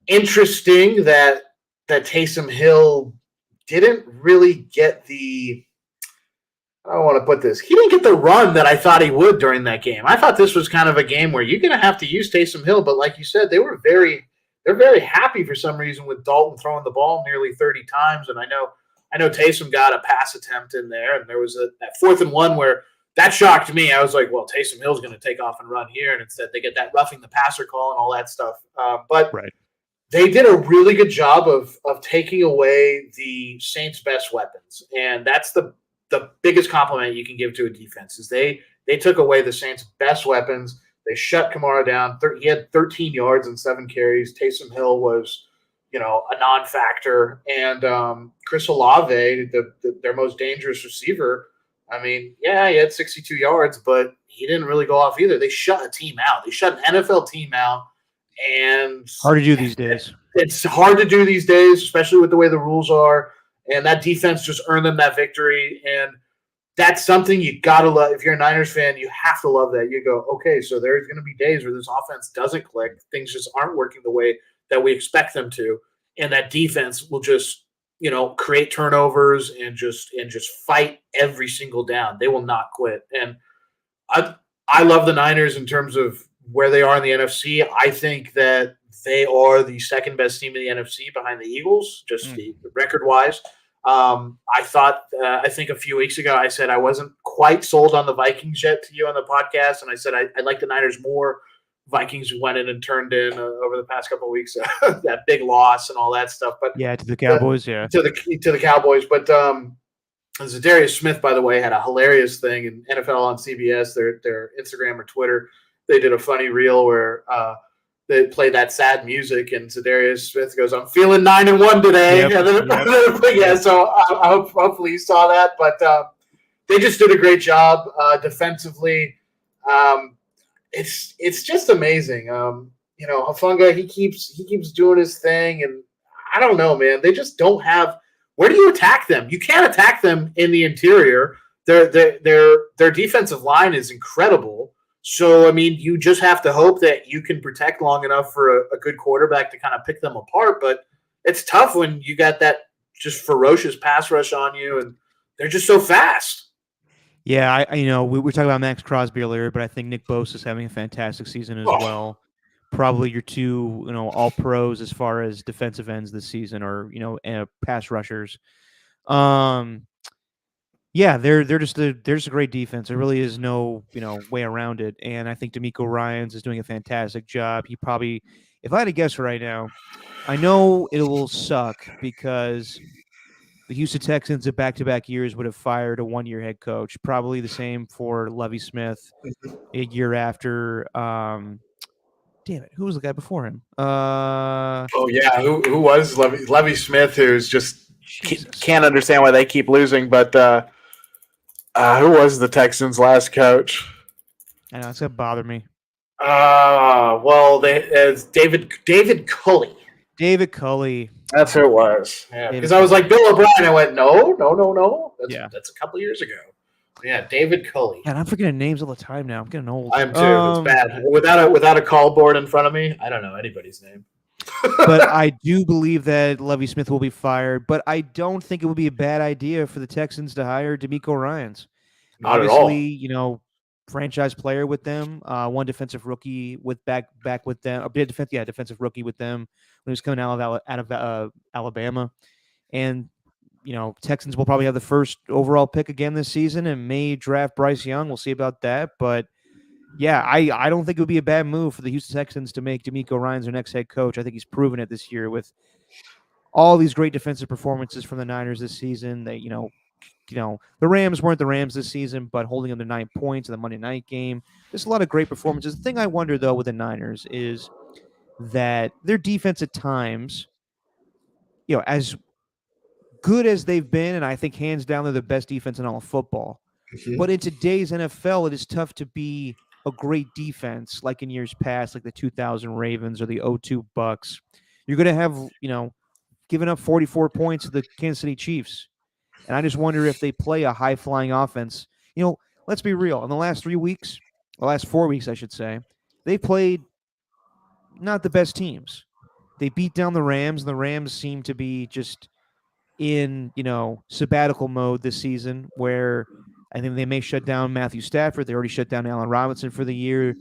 interesting that Taysom Hill didn't really get I don't want to put this. He didn't get the run that I thought he would during that game. I thought this was kind of a game where you're going to have to use Taysom Hill, but like you said, they're very happy for some reason with Dalton throwing the ball nearly 30 times. And I know Taysom got a pass attempt in there, and there was that 4th and 1 where that shocked me. I was like, well, Taysom Hill's going to take off and run here. And instead they get that roughing the passer call and all that stuff. But right. They did a really good job of taking away the Saints' best weapons. And that's the biggest compliment you can give to a defense is they took away the Saints' best weapons. They shut Kamara down. He had 13 yards and 7 carries. Taysom Hill was, a non-factor. And Chris Olave, their most dangerous receiver, I mean, yeah, he had 62 yards, but he didn't really go off either. They shut a team out. They shut an NFL team out. And hard to do these days. it's hard to do these days, especially with the way the rules are. And that defense just earned them that victory. And that's something you gotta love. If you're a Niners fan, you have to love that. You go, okay, so there's going to be days where this offense doesn't click, things just aren't working the way that we expect them to, and that defense will just create turnovers and just fight every single down. They will not quit. And I love the Niners in terms of where they are in the NFC. I think that they are the second best team in the NFC behind the Eagles, just the record wise. I think a few weeks ago, I said I wasn't quite sold on the Vikings yet to you on the podcast. And I said, I like the Niners more. Vikings went in and turned in over the past couple of weeks, that big loss and all that stuff. But yeah, to the Cowboys, to the Cowboys. But Zadarius Smith, by the way, had a hilarious thing in NFL on CBS, their Instagram or Twitter. They did a funny reel where they play that sad music, and Zadarius Smith goes, "I'm feeling 9-1 today." So I hopefully you saw that. But they just did a great job defensively. It's just amazing. Hufanga, he keeps doing his thing, and I don't know, man. They just don't have. Where do you attack them? You can't attack them in the interior. Their defensive line is incredible. So, I mean, you just have to hope that you can protect long enough for a good quarterback to kind of pick them apart. But it's tough when you got that just ferocious pass rush on you, and they're just so fast. Yeah, we were talking about Max Crosby earlier, but I think Nick Bosa is having a fantastic season as well. Probably your two, all pros as far as defensive ends this season, or pass rushers. Yeah, they're just a great defense. There really is no way around it, and I think DeMeco Ryans is doing a fantastic job. He probably, if I had to guess right now, I know it will suck because the Houston Texans in back-to-back years would have fired a one-year head coach. Probably the same for Lovie Smith a year after. Damn it, who was the guy before him? Who was Lovie Smith? Who's just can't understand why they keep losing, but. Who was the Texans' last coach? I know, it's going to bother me. It's David Culley. David Culley. That's who it was. Yeah, because I was like, Bill O'Brien. I went, no. That's a couple years ago. Yeah, David Culley. And I'm forgetting names all the time now. I'm getting old. I am too. It's bad. Without a call board in front of me, I don't know anybody's name. But I do believe that Lovie Smith will be fired. But I don't think it would be a bad idea for the Texans to hire DeMeco Ryans. Not Obviously, at all. Franchise player with them. One defensive rookie with back with them. Defensive rookie with them when he was coming out of Alabama. And Texans will probably have the first overall pick again this season and may draft Bryce Young. We'll see about that, but. Yeah, I don't think it would be a bad move for the Houston Texans to make DeMeco Ryans their next head coach. I think he's proven it this year with all these great defensive performances from the Niners this season. They, the Rams weren't the Rams this season, but holding them to 9 points in the Monday night game. There's a lot of great performances. The thing I wonder, though, with the Niners is that their defense at times, as good as they've been, and I think hands down they're the best defense in all of football. Mm-hmm. But in today's NFL, it is tough to be a great defense like in years past, like the 2000 Ravens or the 2002 Bucks. You're going to have, given up 44 points to the Kansas City Chiefs. And I just wonder if they play a high-flying offense. Let's be real. In the last 4 weeks, I should say, they played not the best teams. They beat down the Rams, and the Rams seem to be just in, sabbatical mode this season where I think they may shut down Matthew Stafford. They already shut down Allen Robinson for the year.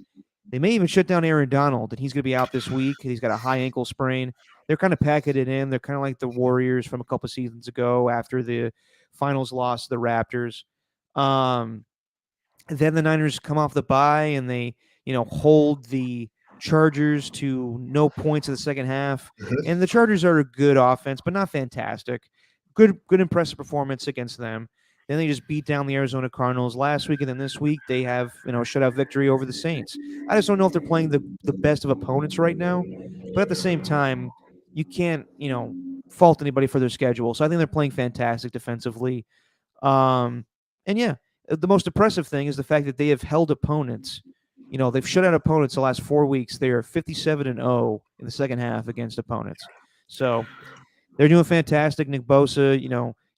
They may even shut down Aaron Donald, and he's going to be out this week. He's got a high ankle sprain. They're kind of packing it in. They're kind of like the Warriors from a couple seasons ago after the finals loss to the Raptors. Then the Niners come off the bye, and they, hold the Chargers to no points in the second half. Mm-hmm. And the Chargers are a good offense, but not fantastic. Good impressive performance against them. Then they just beat down the Arizona Cardinals last week, and then this week they have a shutout victory over the Saints. I just don't know if they're playing the best of opponents right now, but at the same time, you can't fault anybody for their schedule. So I think they're playing fantastic defensively. And yeah, the most impressive thing is the fact that they have held opponents. They've shut out opponents the last 4 weeks. They are 57-0 in the second half against opponents. So they're doing fantastic. Nick Bosa,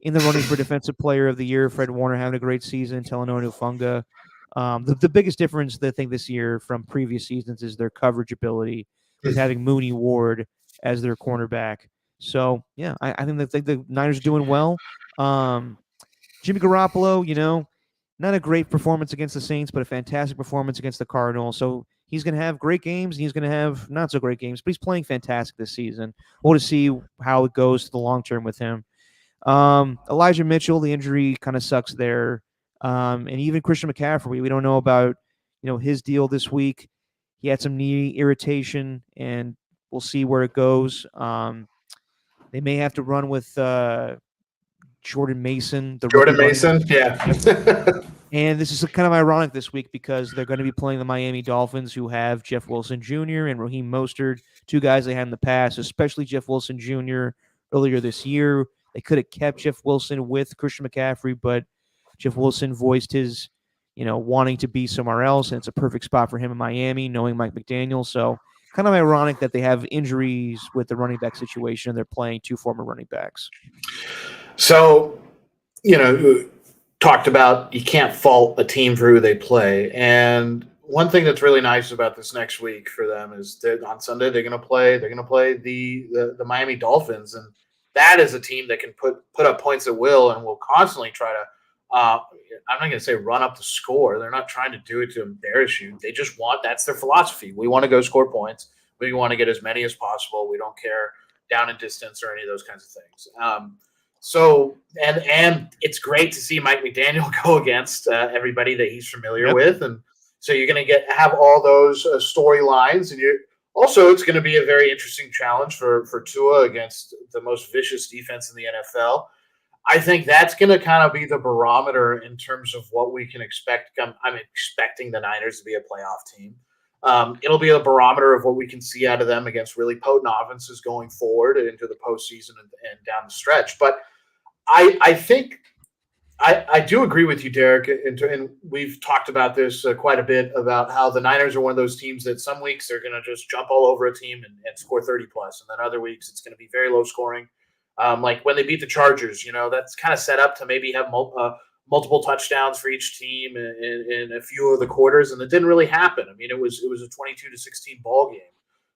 in the running for Defensive Player of the Year. Fred Warner having a great season. Talanoa Hufanga. The biggest difference, I think, this year from previous seasons is their coverage ability with having Mooney Ward as their cornerback. So, yeah, I think that the Niners are doing well. Jimmy Garoppolo, not a great performance against the Saints, but a fantastic performance against the Cardinals. So he's going to have great games, and he's going to have not so great games, but he's playing fantastic this season. We'll to see how it goes to the long term with him. Elijah Mitchell, the injury kind of sucks there. And even Christian McCaffrey, we don't know about, his deal this week. He had some knee irritation, and we'll see where it goes. They may have to run with Jordan Mason. Yeah. And this is kind of ironic this week because they're going to be playing the Miami Dolphins, who have Jeff Wilson Jr. and Raheem Mostert, two guys they had in the past, especially Jeff Wilson Jr. earlier this year. They could have kept Jeff Wilson with Christian McCaffrey, but Jeff Wilson voiced his, wanting to be somewhere else, and it's a perfect spot for him in Miami, knowing Mike McDaniel. So kind of ironic that they have injuries with the running back situation, and they're playing two former running backs. So, talked about you can't fault a team for who they play. And one thing that's really nice about this next week for them is that on Sunday they're going to play the Miami Dolphins, and that is a team that can put up points at will and will constantly try to I'm not going to say run up the score. They're not trying to do it to embarrass you. They just that's their philosophy. We want to go score points. We want to get as many as possible. We don't care down in distance or any of those kinds of things. So it's great to see Mike McDaniel go against everybody that he's familiar with, and so you're going to have all those storylines, and it's going to be a very interesting challenge for Tua against the most vicious defense in the NFL. I think that's going to kind of be the barometer in terms of what we can expect. I'm expecting the Niners to be a playoff team. It'll be a barometer of what we can see out of them against really potent offenses going forward into the postseason and down the stretch. But I think I do agree with you, Derek, and we've talked about this quite a bit about how the Niners are one of those teams that some weeks they're going to just jump all over a team and score 30 plus, and then other weeks it's going to be very low scoring. Like when they beat the Chargers, that's kind of set up to maybe have multiple touchdowns for each team in a few of the quarters, and it didn't really happen. I mean, it was a 22-16 ball game.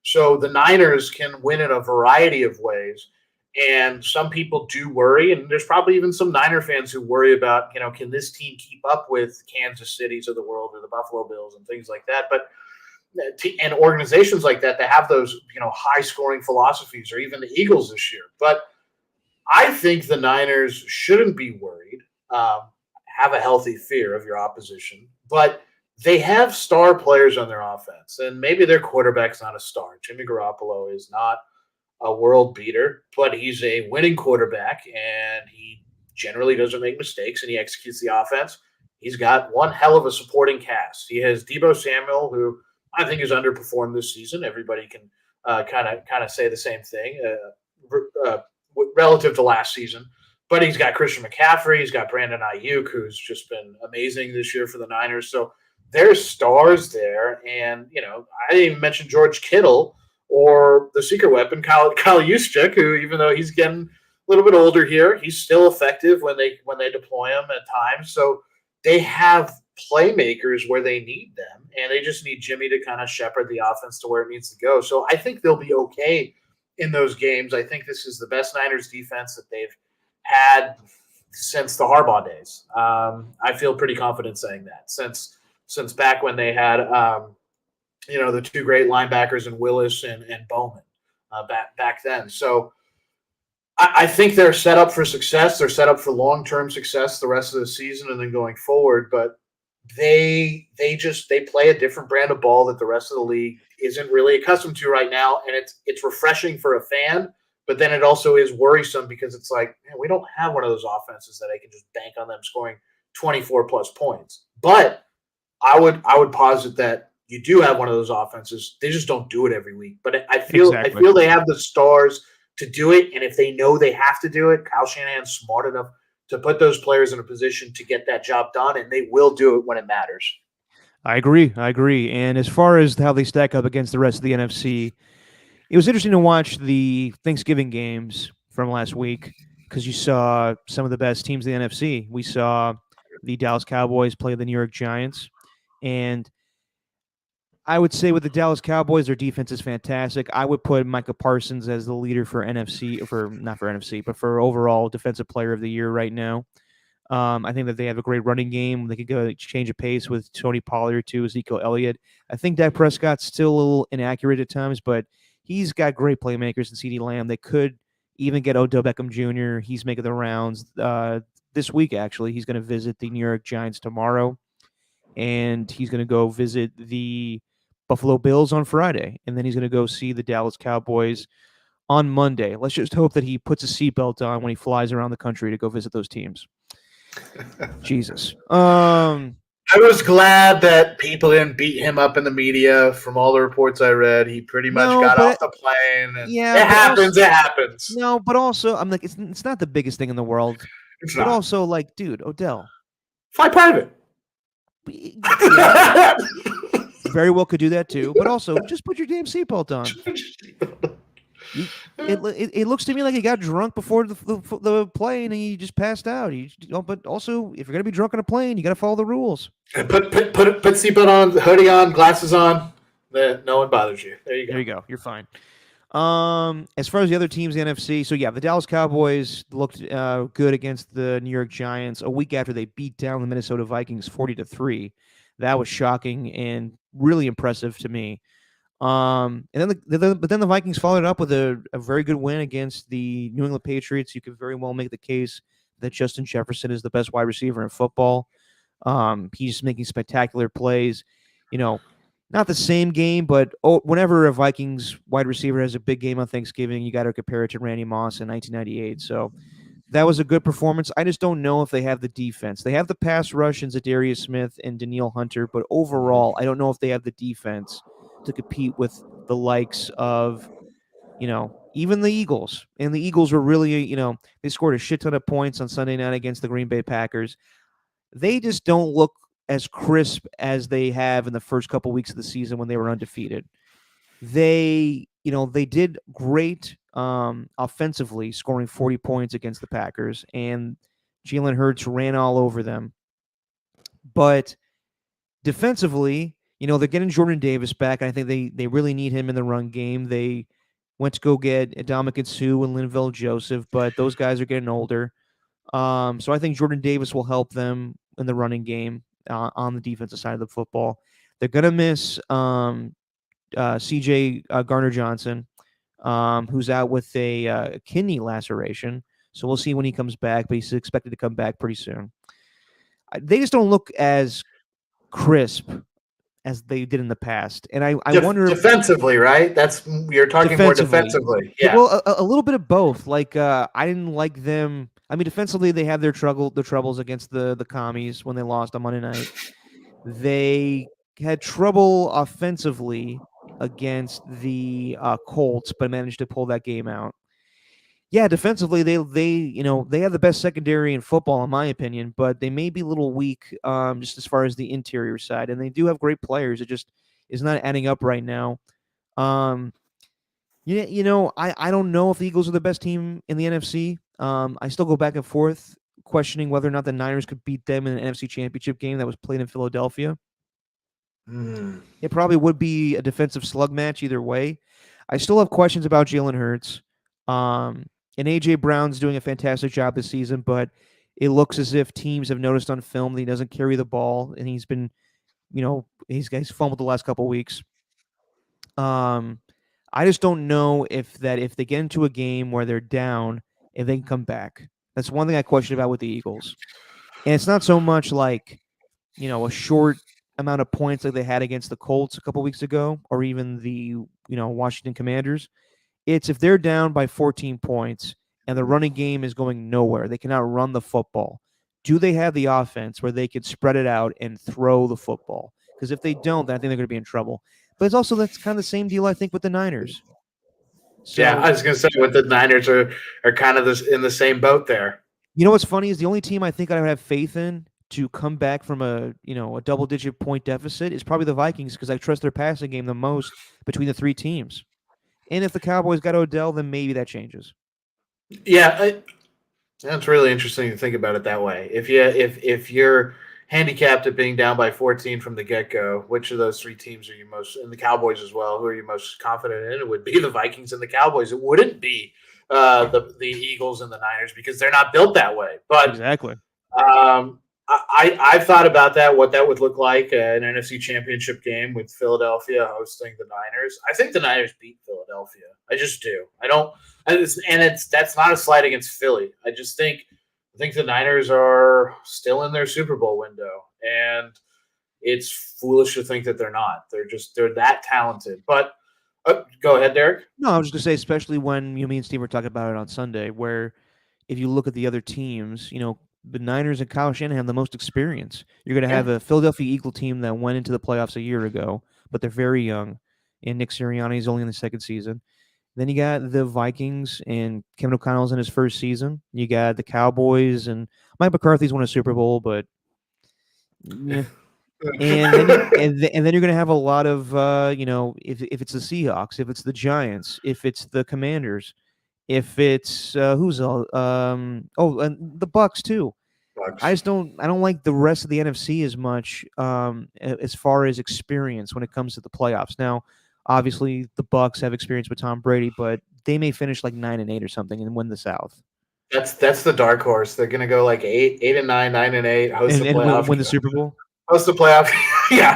So the Niners can win in a variety of ways, and some people do worry, and there's probably even some Niner fans who worry about, can this team keep up with Kansas Cities of the world or the Buffalo Bills and things like that? But and organizations like that have those, high-scoring philosophies, or even the Eagles this year. But I think the Niners shouldn't be worried. Have a healthy fear of your opposition, but they have star players on their offense, and maybe their quarterback's not a star. Jimmy Garoppolo is not a world beater, but he's a winning quarterback, and he generally doesn't make mistakes, and he executes the offense. He's got one hell of a supporting cast. He has Deebo Samuel, who I think has underperformed this season. Everybody can kind of say the same thing relative to last season. But he's got Christian McCaffrey. He's got Brandon Ayuk, who's just been amazing this year for the Niners. So there's stars there. And, I didn't even mention George Kittle or the secret weapon, Kyle Juszczyk, who, even though he's getting a little bit older here, he's still effective when they deploy him at times. So they have playmakers where they need them, and they just need Jimmy to kind of shepherd the offense to where it needs to go. So I think they'll be okay in those games. I think this is the best Niners defense that they've had since the Harbaugh days. I feel pretty confident saying that since back when they had the two great linebackers in Willis and Bowman back then. So I think they're set up for success. They're set up for long-term success the rest of the season and then going forward. But they play a different brand of ball that the rest of the league isn't really accustomed to right now, and it's refreshing for a fan. But then it also is worrisome because it's like, man, we don't have one of those offenses that I can just bank on them scoring 24 plus points. But I would posit that you do have one of those offenses. They just don't do it every week. But I feel they have the stars to do it. And if they know they have to do it, Kyle Shanahan's smart enough to put those players in a position to get that job done, and they will do it when it matters. I agree. And as far as how they stack up against the rest of the NFC, It was interesting to watch the Thanksgiving games from last week because you saw some of the best teams in the NFC. We saw the Dallas Cowboys play the New York Giants, and I would say with the Dallas Cowboys, their defense is fantastic. I would put Micah Parsons as the leader for NFC, for not for NFC, but for overall Defensive Player of the Year right now. I think that they have a great running game. They could go change a pace with Tony Pollard to Ezekiel Elliott. I think Dak Prescott's still a little inaccurate at times, but he's got great playmakers in CeeDee Lamb. They could even get Odell Beckham Jr. He's making the rounds this week, actually. He's going to visit the New York Giants tomorrow, and he's going to go visit the Buffalo Bills on Friday, and then he's going to go see the Dallas Cowboys on Monday. Let's just hope that he puts a seatbelt on when he flies around the country to go visit those teams. Jesus. I was glad that people didn't beat him up in the media. From all the reports I read, he pretty much got off the plane. And yeah, it happens. It happens. No, but also, I'm like, it's not the biggest thing in the world. It's but not. Also, like, dude, Odell, fly private. Yeah, very well could do that too. But also, just put your damn seatbelt on. It looks to me like he got drunk before the plane and he just passed out. But also, if you're gonna be drunk on a plane, you got to follow the rules. Put seatbelt on, hoodie on, glasses on. That no one bothers you. There you go. There you go. You're fine. As far as the other teams in the NFC, so yeah, the Dallas Cowboys looked good against the New York Giants a week after they beat down the Minnesota Vikings 40-3. That was shocking and really impressive to me. And then the Vikings followed up with a very good win against the New England Patriots. You could very well make the case that Justin Jefferson is the best wide receiver in football. He's making spectacular plays. Not the same game, but whenever a Vikings wide receiver has a big game on Thanksgiving, you got to compare it to Randy Moss in 1998. So that was a good performance. I just don't know if they have the defense. They have the pass rush in Zadarius Smith and Danielle Hunter, but overall, I don't know if they have the defense to compete with the likes of, even the Eagles. And the Eagles were really, they scored a shit ton of points on Sunday night against the Green Bay Packers. They just don't look as crisp as they have in the first couple weeks of the season when they were undefeated. They did great offensively, scoring 40 points against the Packers, and Jalen Hurts ran all over them. But defensively, they're getting Jordan Davis back, and I think they really need him in the run game. They went to go get Ndamukong Suh and Linval Joseph, but those guys are getting older. So I think Jordan Davis will help them in the running game on the defensive side of the football. They're going to miss C.J. Gardner-Johnson, who's out with a kidney laceration. So we'll see when he comes back, but he's expected to come back pretty soon. They just don't look as crisp as they did in the past. And I wonder defensively, right? You're talking more defensively. Yeah. Well, a little bit of both. Like I didn't like them. I mean, defensively they had their troubles against the Commies when they lost on Monday night. They had trouble offensively against the Colts, but managed to pull that game out. Yeah, defensively they have the best secondary in football in my opinion, but they may be a little weak just as far as the interior side, and they do have great players. It just is not adding up right now. I don't know if the Eagles are the best team in the NFC. I still go back and forth questioning whether or not the Niners could beat them in an NFC Championship game that was played in Philadelphia. It probably would be a defensive slug match either way. I still have questions about Jalen Hurts. And A.J. Brown's doing a fantastic job this season, but it looks as if teams have noticed on film that he doesn't carry the ball, and he's been, he's fumbled the last couple of weeks. I just don't know if they get into a game where they're down, if they can come back. That's one thing I question about with the Eagles. And it's not so much like, a short amount of points like they had against the Colts a couple weeks ago, or even the, Washington Commanders. It's if they're down by 14 points and the running game is going nowhere, they cannot run the football. Do they have the offense where they could spread it out and throw the football? Because if they don't, then I think they're going to be in trouble. But it's also that's kind of the same deal, I think, with the Niners. So, yeah, I was going to say with the Niners are kind of in the same boat there. You know what's funny is the only team I think I would have faith in to come back from a double-digit point deficit is probably the Vikings because I trust their passing game the most between the three teams. And if the Cowboys got Odell, then maybe that changes. Yeah, that's really interesting to think about it that way. If you're handicapped at being down by 14 from the get go, which of those three teams are you most, and the Cowboys as well, who are you most confident in? It would be the Vikings and the Cowboys. It wouldn't be the Eagles and the Niners because they're not built that way. But Exactly. I've thought about that, what that would look like an NFC Championship game with Philadelphia hosting the Niners. I think the Niners beat Philadelphia. I just do. I don't, that's not a slight against Philly. I think the Niners are still in their Super Bowl window, and it's foolish to think that they're not. They're that talented. But go ahead, Derek. No, I was just gonna say, especially when me and Steve were talking about it on Sunday, where if you look at the other teams, the Niners and Kyle Shanahan have the most experience. You're going to have a Philadelphia Eagle team that went into the playoffs a year ago, but they're very young, and Nick Sirianni is only in the second season. Then you got the Vikings, and Kevin O'Connell's in his first season. You got the Cowboys, and Mike McCarthy's won a Super Bowl, but yeah. And then you're going to have a lot of if it's the Seahawks, if it's the Giants, if it's the Commanders, if it's who's all and the Bucks too. Bucks. I don't like the rest of the NFC as much as far as experience when it comes to the playoffs. Now, obviously the Bucks have experience with Tom Brady, but they may finish like 9-8 or something and win the South. That's the dark horse. They're gonna go like 8-9, 9-8, host the playoff, win the Super Bowl. Host the playoff,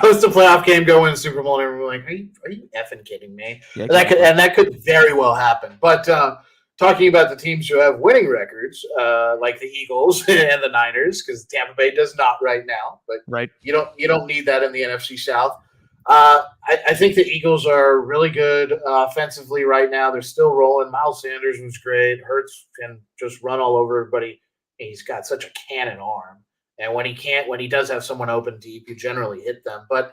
host the playoff game, go win the Super Bowl, and everyone's like, "Are you effing kidding me?" Yeah, that could very well happen. But talking about the teams who have winning records, like the Eagles and the Niners, because Tampa Bay does not right now, but right, you don't need that in the NFC South. I think the Eagles are really good offensively right now. They're still rolling. Miles Sanders was great. Hurts can just run all over everybody. He's got such a cannon arm. And when he does have someone open deep, you generally hit them. But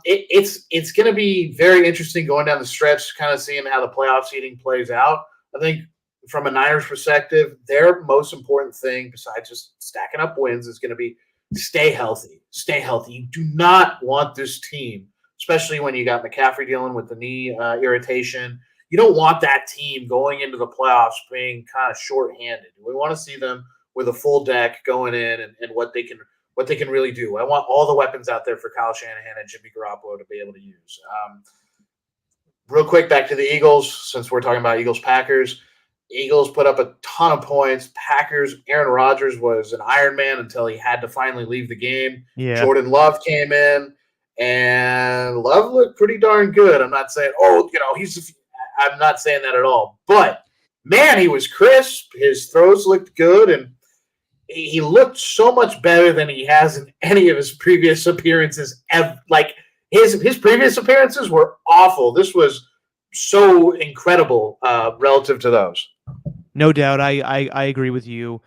it's going to be very interesting going down the stretch, kind of seeing how the playoff seeding plays out. I think from a Niners perspective, their most important thing, besides just stacking up wins, is going to be stay healthy. Stay healthy. You do not want this team, especially when you got McCaffrey dealing with the knee irritation. You don't want that team going into the playoffs being kind of shorthanded. We want to see them with a full deck going in and what they can really do. I want all the weapons out there for Kyle Shanahan and Jimmy Garoppolo to be able to use. Real quick, back to the Eagles, since we're talking about Eagles-Packers. Eagles put up a ton of points. Packers, Aaron Rodgers was an Iron Man until he had to finally leave the game. Yeah. Jordan Love came in, and Love looked pretty darn good. I'm not saying, I'm not saying that at all. But, man, he was crisp. His throws looked good, and he looked so much better than he has in any of his previous appearances. Like, his previous appearances were awful. This was so incredible relative to those. No doubt. I agree with you.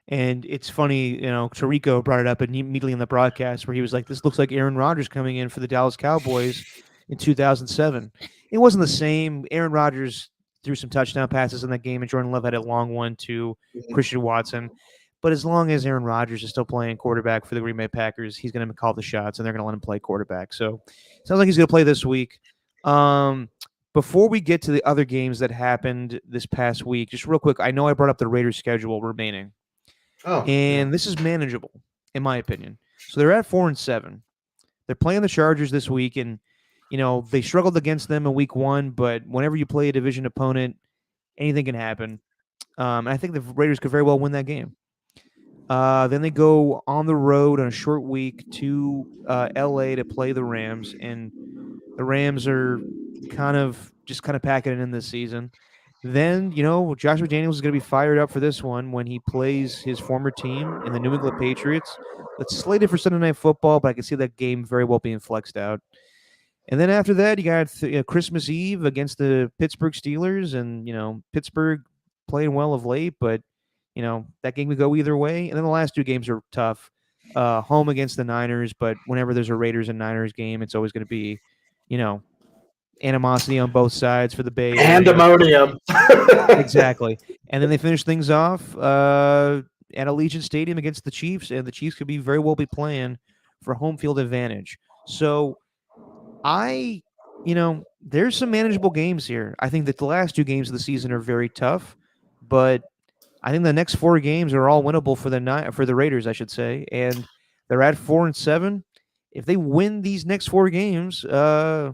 And it's funny, Tarico brought it up immediately in the broadcast where he was like, this looks like Aaron Rodgers coming in for the Dallas Cowboys in 2007. It wasn't the same. Aaron Rodgers threw some touchdown passes in that game, and Jordan Love had a long one to Christian Watson. But as long as Aaron Rodgers is still playing quarterback for the Green Bay Packers, he's going to call the shots, and they're going to let him play quarterback. So it sounds like he's going to play this week. Before we get to the other games that happened this past week, just real quick, I know I brought up the Raiders' schedule remaining. And this is manageable, in my opinion. So they're at 4-7. They're playing the Chargers this week, and they struggled against them in week 1, but whenever you play a division opponent, anything can happen. And I think the Raiders could very well win that game. Then they go on the road on a short week to LA to play the Rams, and the Rams are kind of packing it in this season. Then, Josh McDaniels is going to be fired up for this one when he plays his former team in the New England Patriots. It's slated for Sunday Night Football, but I can see that game very well being flexed out. And then after that, you got Christmas Eve against the Pittsburgh Steelers, and, Pittsburgh playing well of late, but, that game could go either way. And then the last two games are tough. Home against the Niners, but whenever there's a Raiders and Niners game, it's always going to be, animosity on both sides for the Bay Area. Pandemonium. Exactly. And then they finish things off at Allegiant Stadium against the Chiefs, and the Chiefs could very well be playing for home field advantage. So I there's some manageable games here. I think that the last 2 games of the season are very tough, but I think the next 4 games are all winnable for the Raiders, I should say, and they're at 4-7. If they win these next 4 games, then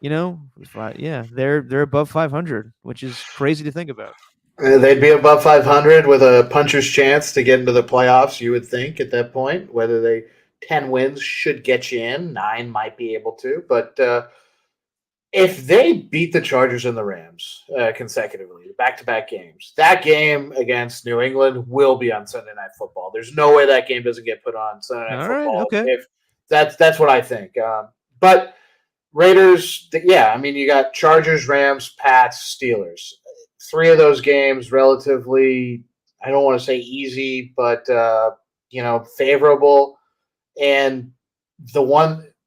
they're above 500, which is crazy to think about. They'd be above 500 with a puncher's chance to get into the playoffs, you would think, at that point. Whether 10 wins should get you in, 9 might be able to. But if they beat the Chargers and the Rams consecutively, back-to-back games, that game against New England will be on Sunday Night Football. There's no way that game doesn't get put on Sunday Night Football. Right, okay. If that's what I think. But Raiders, you got Chargers, Rams, Pats, Steelers. 3 of those games relatively, I don't want to say easy, but favorable. And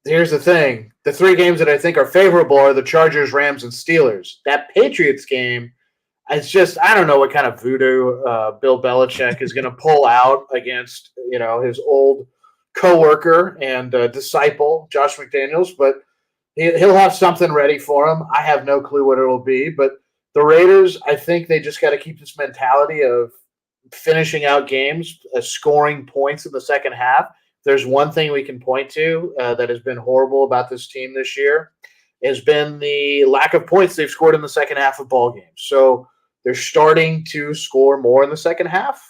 here's the thing: the 3 games that I think are favorable are the Chargers, Rams, and Steelers. That Patriots game, it's just, I don't know what kind of voodoo Bill Belichick is going to pull out against his old coworker and disciple Josh McDaniels, but he'll have something ready for him. I have no clue what it'll be, but the Raiders, I think they just got to keep this mentality of finishing out games, scoring points in the second half. There's one thing we can point to that has been horrible about this team this year has been the lack of points they've scored in the second half of ball games. So they're starting to score more in the second half.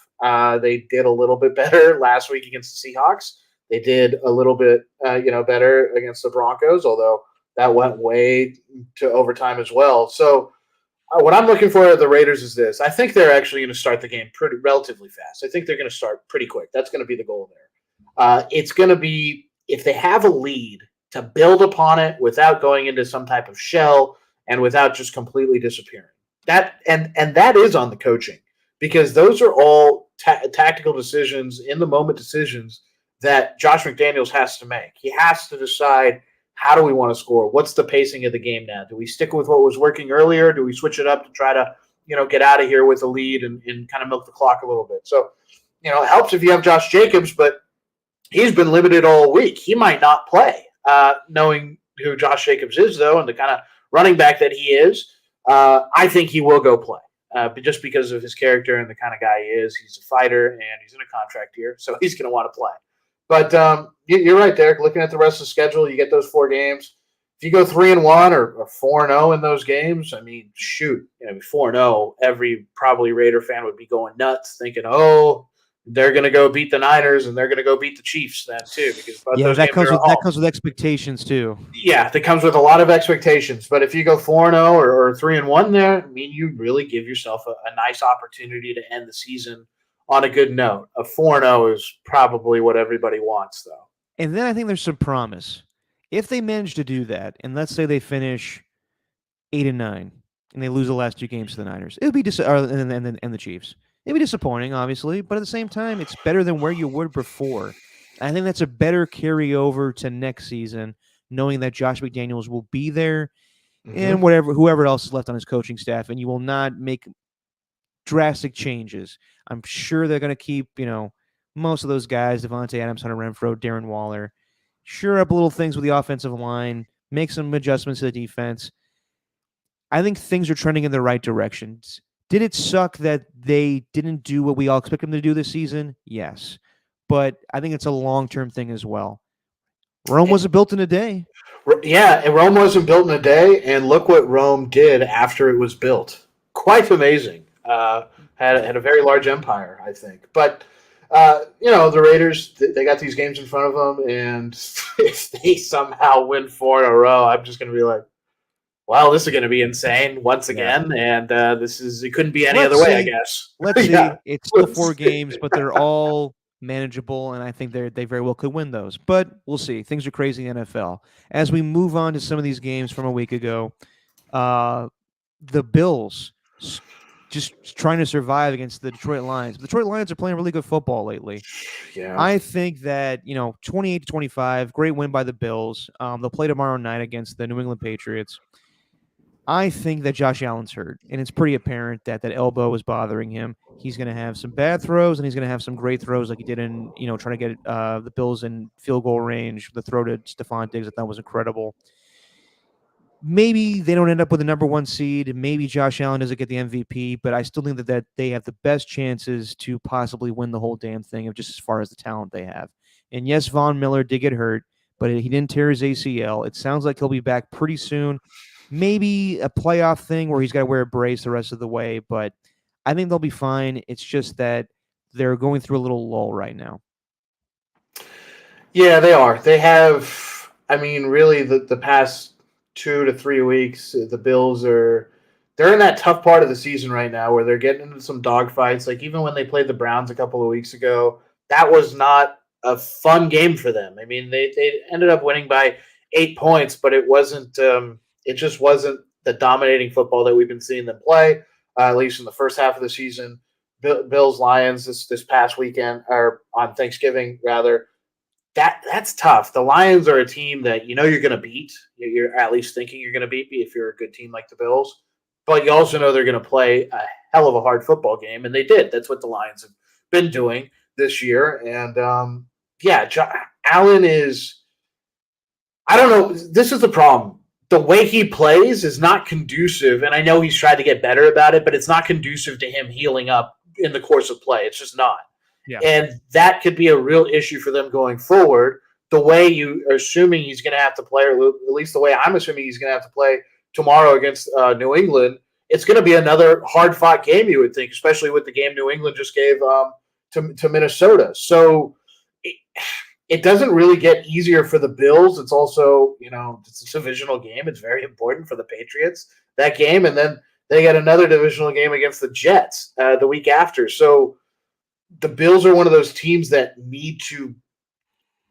They did a little bit better last week against the Seahawks. They did a little bit, better against the Broncos, although that went way to overtime as well. So what I'm looking for at the Raiders is this. I think they're actually going to start the game relatively fast. I think they're going to start pretty quick. That's going to be the goal there. It's going to be, if they have a lead, to build upon it without going into some type of shell and without just completely disappearing. That is on the coaching, because those are all tactical decisions, in the moment decisions that Josh McDaniels has to make. He has to decide, how do we want to score? What's the pacing of the game now? Do we stick with what was working earlier? Do we switch it up to try to, get out of here with a lead and kind of milk the clock a little bit? So, it helps if you have Josh Jacobs, but he's been limited all week. He might not play. Knowing who Josh Jacobs is, though, and the kind of running back that he is, I think he will go play. Just because of his character and the kind of guy he is. He's a fighter, and he's in a contract year, so he's going to want to play. But you're right, Derek. Looking at the rest of the schedule, you get those 4 games. If you go 3-1 or 4-0 in those games, I mean, shoot, 4-0, every probably Raider fan would be going nuts, thinking, oh, they're going to go beat the Niners and they're going to go beat the Chiefs then too. Because that comes with expectations too. Yeah, that comes with a lot of expectations. But if you go 4-0 or 3-1 there, I mean, you really give yourself a nice opportunity to end the season on a good note. A 4-0 is probably what everybody wants, though. And then I think there's some promise. If they manage to do that, and let's say they finish 8-9, and they lose the last 2 games to the Niners, it would be and the Chiefs. It'd be disappointing, obviously, but at the same time, it's better than where you were before. I think that's a better carryover to next season, knowing that Josh McDaniels will be there, and whoever else is left on his coaching staff, and you will not make drastic changes. I'm sure they're going to keep, most of those guys, Devontae Adams, Hunter Renfrow, Darren Waller, sure up little things with the offensive line, make some adjustments to the defense. I think things are trending in the right directions. Did it suck that they didn't do what we all expect them to do this season? Yes. But I think it's a long-term thing as well. Rome wasn't built in a day. Yeah, and Rome wasn't built in a day, and look what Rome did after it was built. Quite amazing. Had a very large empire, I think. But, the Raiders, they got these games in front of them, and if they somehow win 4 in a row, I'm just going to be like, well, this is going to be insane once again, and it couldn't be any other way, I guess. Let's see. It's still 4 games, but they're all manageable, and I think they very well could win those. But we'll see. Things are crazy in the NFL. As we move on to some of these games from a week ago, the Bills just trying to survive against the Detroit Lions. The Detroit Lions are playing really good football lately. Yeah. I think that, 28-25, great win by the Bills. They'll play tomorrow night against the New England Patriots. I think that Josh Allen's hurt, and it's pretty apparent that that elbow is bothering him. He's going to have some bad throws, and he's going to have some great throws, like he did in trying to get the Bills in field goal range. The throw to Stephon Diggs, I thought was incredible. Maybe they don't end up with the number 1 seed. Maybe Josh Allen doesn't get the MVP, but I still think that they have the best chances to possibly win the whole damn thing, of just as far as the talent they have. And yes, Von Miller did get hurt, but he didn't tear his ACL. It sounds like he'll be back pretty soon. Maybe a playoff thing where he's got to wear a brace the rest of the way, but I think they'll be fine. It's just that they're going through a little lull right now. Yeah, they are. They have, I mean, really the past 2 to 3 weeks, the Bills they're in that tough part of the season right now where they're getting into some dogfights. Like even when they played the Browns a couple of weeks ago, that was not a fun game for them. I mean, they ended up winning by 8 points, but it wasn't. It just wasn't the dominating football that we've been seeing them play, at least in the first half of the season. Bills Lions this past weekend, or on Thanksgiving rather. That's tough. The Lions are a team that you're going to beat. You're at least thinking you're going to beat if you're a good team like the Bills. But you also know they're going to play a hell of a hard football game, and they did. That's what the Lions have been doing this year. And Allen is. I don't know. This is the problem. The way he plays is not conducive, and I know he's tried to get better about it, but it's not conducive to him healing up in the course of play. It's just not. Yeah. And that could be a real issue for them going forward. The way you are assuming he's going to have to play, or at least the way I'm assuming he's going to have to play tomorrow against New England, it's going to be another hard-fought game, you would think, especially with the game New England just gave to Minnesota. So it doesn't really get easier for the Bills. It's also, it's a divisional game. It's very important for the Patriots, that game. And then they get another divisional game against the Jets the week after. So the Bills are one of those teams that need to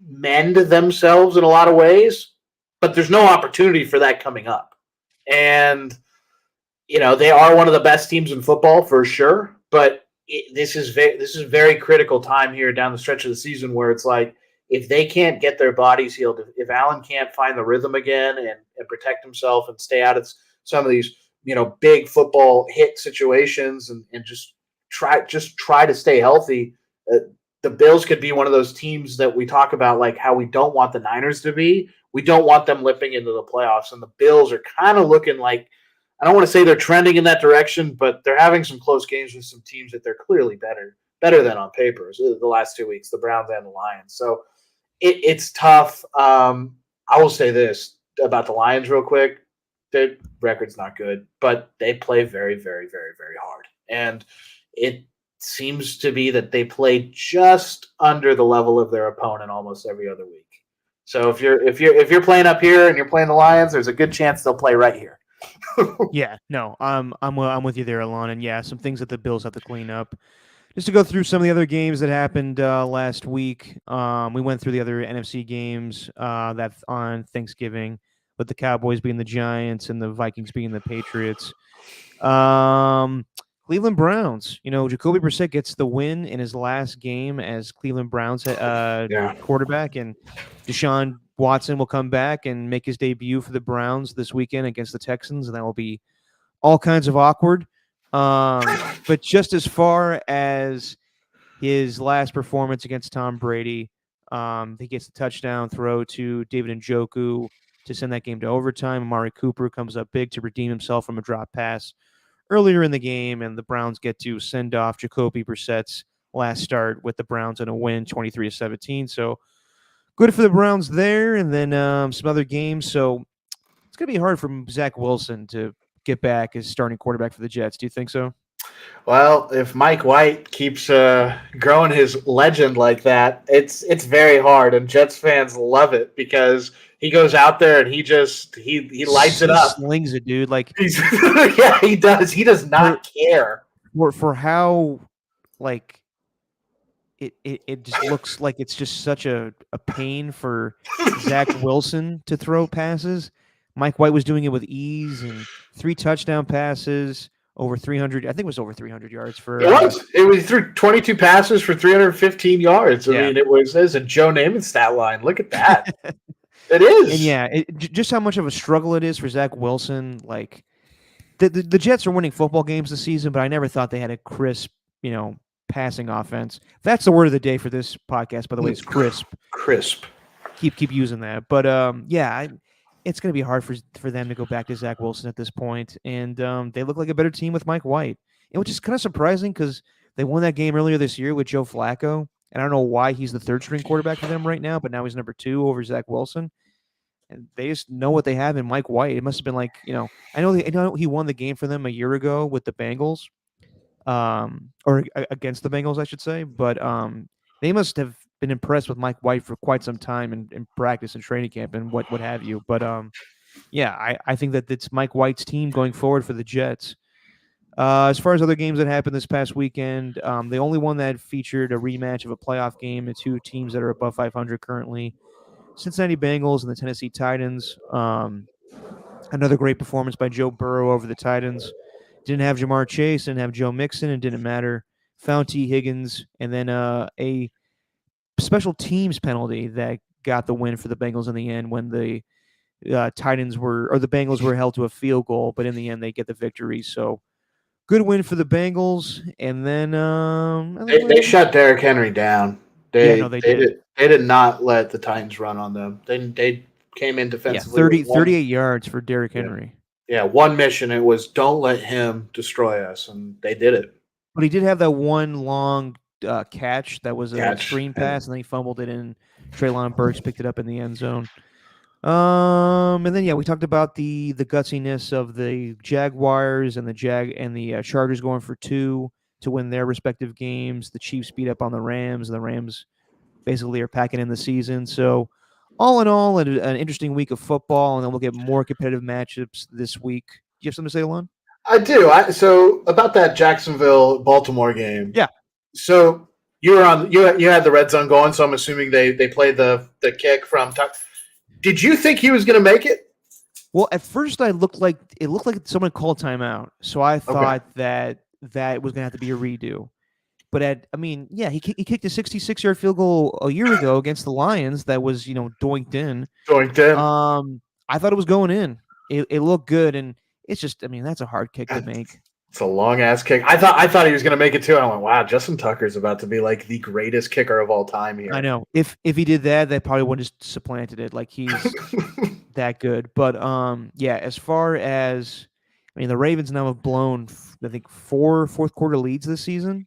mend themselves in a lot of ways, but there's no opportunity for that coming up. And, they are one of the best teams in football for sure, but this is very critical time here down the stretch of the season where it's like, if they can't get their bodies healed, if Allen can't find the rhythm again and protect himself and stay out of some of these, big football hit situations and just try to stay healthy, the Bills could be one of those teams that we talk about, like how we don't want the Niners to be. We don't want them limping into the playoffs. And the Bills are kind of looking like, I don't want to say they're trending in that direction, but they're having some close games with some teams that they're clearly better than on paper the last 2 weeks, the Browns and the Lions. So it's tough. I will say this about the Lions real quick. Their record's not good, but they play very, very, very, very hard. And it seems to be that they play just under the level of their opponent almost every other week. So if you're playing up here and you're playing the Lions, there's a good chance they'll play right here. Yeah, no, I'm with you there, Alon. And yeah, some things that the Bills have to clean up. Just to go through some of the other games that happened last week, we went through the other NFC games that on Thanksgiving, with the Cowboys being the Giants and the Vikings being the Patriots. Cleveland Browns, Jacoby Brissett gets the win in his last game as Cleveland Browns quarterback, and Deshaun Watson will come back and make his debut for the Browns this weekend against the Texans, and that will be all kinds of awkward. But just as far as his last performance against Tom Brady, he gets the touchdown throw to David Njoku to send that game to overtime. Amari Cooper comes up big to redeem himself from a drop pass earlier in the game, and the Browns get to send off Jacoby Brissett's last start with the Browns in a win, 23-17. So good for the Browns there, and then some other games. So it's going to be hard for Zach Wilson to get back as starting quarterback for the Jets. Do you think so? Well, if Mike White keeps growing his legend like that, it's very hard, and Jets fans love it because he goes out there and he lights it up, slings it, dude. Like yeah, he does. He does not care for how like it just looks like it's just such a pain for Zach Wilson to throw passes. Mike White was doing it with ease, and 3 touchdown passes, over 300. I think it was over 300 yards for. It was through 22 passes for 315 yards. I mean, there's a Joe Namath stat line. Look at that. It is. And yeah, just how much of a struggle it is for Zach Wilson. Like, the Jets are winning football games this season, but I never thought they had a crisp, passing offense. That's the word of the day for this podcast, by the way. It's crisp. Crisp. Keep using that. But it's going to be hard for them to go back to Zach Wilson at this point, and they look like a better team with Mike White, and which is kind of surprising because they won that game earlier this year with Joe Flacco, and I don't know why he's the third string quarterback for them right now, but now he's number 2 over Zach Wilson. And they just know what they have in Mike White. It must have been like, I know he won the game for them a year ago with the Bengals, or against the Bengals, I should say. But they must have been impressed with Mike White for quite some time in practice and training camp and what have you. But I think that it's Mike White's team going forward for the Jets. As far as other games that happened this past weekend, the only one that featured a rematch of a playoff game, the two teams that are above 500 currently, Cincinnati Bengals and the Tennessee Titans. Another great performance by Joe Burrow over the Titans. Didn't have Jamar Chase, didn't have Joe Mixon, it didn't matter. Found T. Higgins, and then a special teams penalty that got the win for the Bengals in the end when the Bengals were held to a field goal, but in the end they get the victory. So good win for the Bengals, and then they shut Derrick Henry down. They did. They did not let the Titans run on them. They came in defensively. 38 yards for Derrick Henry. Yeah, one mission. It was don't let him destroy us, and they did it. But he did have that one long catch that was a screen pass, and then he fumbled it, and Treylon Burks picked it up in the end zone. And then we talked about the gutsiness of the Jaguars and the Chargers going for 2 to win their respective games. The Chiefs beat up on the Rams, and the Rams basically are packing in the season. So all in all, an interesting week of football, and then we'll get more competitive matchups this week. Do you have something to say, Alon? I do. So about that Jacksonville-Baltimore game. Yeah. So you had the red zone going, so I'm assuming they played the kick from – did you think he was going to make it? Well, at first it looked like someone called timeout, so I thought that was going to have to be a redo. But he kicked a 66-yard field goal a year ago against the Lions that was, doinked in. I thought it was going in. It looked good, and it's just, that's a hard kick to make. It's a long ass kick. I thought he was going to make it too. And I went, wow, Justin Tucker's about to be like the greatest kicker of all time here. I know. If he did that, they probably would have just supplanted it. Like he's that good. But as far as the Ravens now have blown, I think 4 fourth quarter leads this season.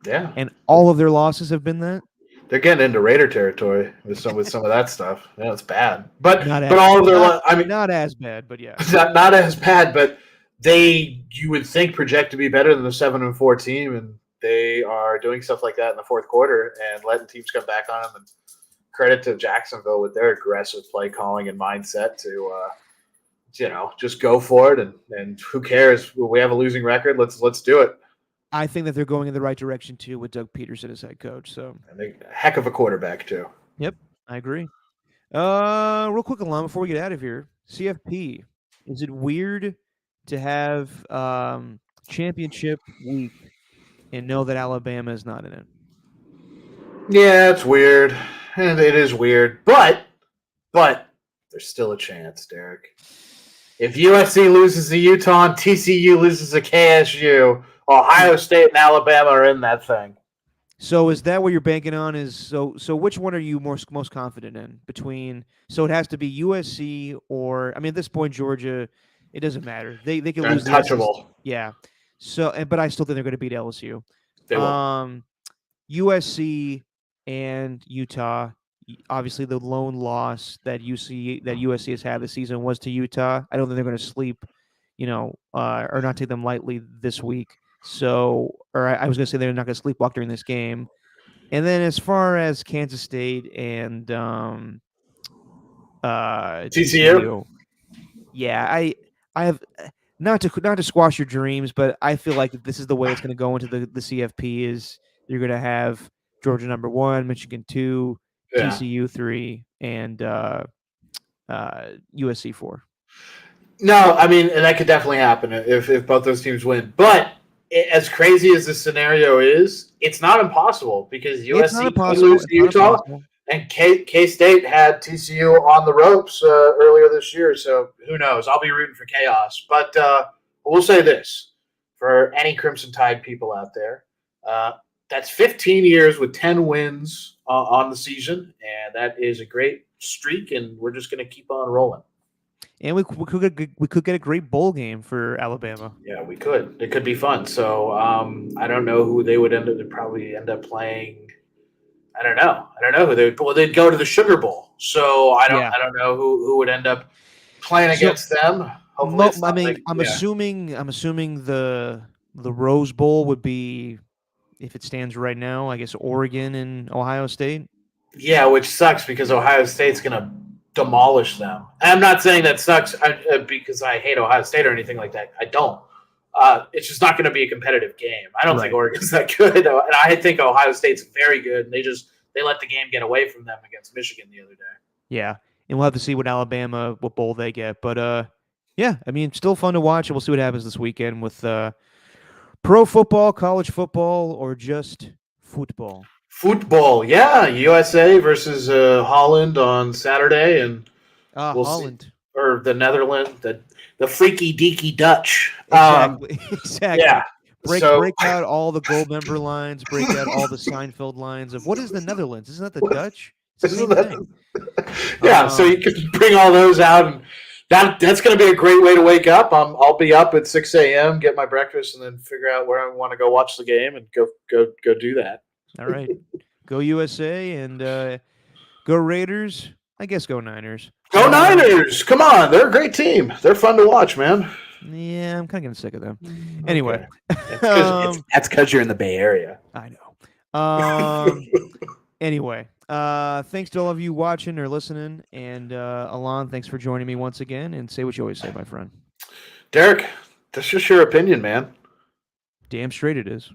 Yeah. And all of their losses have been that. They're getting into Raider territory with some of that stuff. Yeah, it's bad. But not as bad, but yeah. Not as bad, but you would think project to be better than the 7-4 team, and they are doing stuff like that in the fourth quarter and letting teams come back on them. And credit to Jacksonville with their aggressive play calling and mindset to just go for it, and who cares? We have a losing record. Let's do it. I think that they're going in the right direction too with Doug Peterson as head coach. So I think a heck of a quarterback too. Yep, I agree. Real quick, Alon, before we get out of here, CFP. Is it weird to have championship week and know that Alabama is not in it? Yeah, it's weird. And it is weird, but there's still a chance, Derek. If USC loses to Utah and TCU loses to KSU, Ohio State and Alabama are in that thing. So is that what you're banking on? So which one are you most confident in between? So it has to be USC or at this point Georgia. It doesn't matter. They can lose. Untouchable. Yeah. So but I still think they're going to beat LSU. They will. USC and Utah. Obviously, the lone loss that USC has had this season was to Utah. I don't think they're going to sleep, or not take them lightly this week. So, I was going to say they're not going to sleepwalk during this game. And then as far as Kansas State and TCU, yeah, I have not to squash your dreams, but I feel like this is the way it's going to go into the CFP. Is you're going to have Georgia number 1, Michigan 2. Yeah. TCU 3 and USC 4. No, and that could definitely happen if both those teams win. But as crazy as this scenario is, it's not impossible because USC could lose to Utah, and K-State had TCU on the ropes earlier this year. So who knows? I'll be rooting for chaos. But we'll say this for any Crimson Tide people out there. That's 15 years with 10 wins on the season, and that is a great streak, and we're just going to keep on rolling. And we could get a great bowl game for Alabama. Yeah, we could. It could be fun. So I don't know who they would end up. They'd probably end up playing. I don't know. Who they would. Well, they'd go to the Sugar Bowl. So I don't. Yeah. I don't know who would end up playing against them. Hopefully, it's not I'm assuming the Rose Bowl would be, if it stands right now, I guess Oregon and Ohio State. Yeah, which sucks because Ohio State's going to demolish them. And I'm not saying that sucks because I hate Ohio State or anything like that. I don't. It's just not going to be a competitive game. I don't think Oregon's that good, and I think Ohio State's very good. And they let the game get away from them against Michigan the other day. Yeah, and we'll have to see what bowl they get. But yeah, I mean, still fun to watch, and we'll see what happens this weekend with pro football, college football, or just football. Football, yeah. USA versus Holland on Saturday, and we'll Holland see, or the Netherlands, the freaky deaky Dutch. Exactly. Exactly. Yeah. Break out all the Goldmember lines. Break out all the Seinfeld lines of what is the Netherlands? Isn't that the Dutch? It's the same thing. Yeah. So you can bring all those out, and that's going to be a great way to wake up. I'll be up at 6 a.m., get my breakfast, and then figure out where I want to go watch the game and go do that. All right. Go USA and go Raiders. I guess go Niners. Go Niners! Come on. They're a great team. They're fun to watch, man. Yeah, I'm kind of getting sick of them. Anyway. Okay. That's because you're in the Bay Area. I know. Anyway, thanks to all of you watching or listening. And Alon, thanks for joining me once again. And say what you always say, my friend. Derek, that's just your opinion, man. Damn straight it is.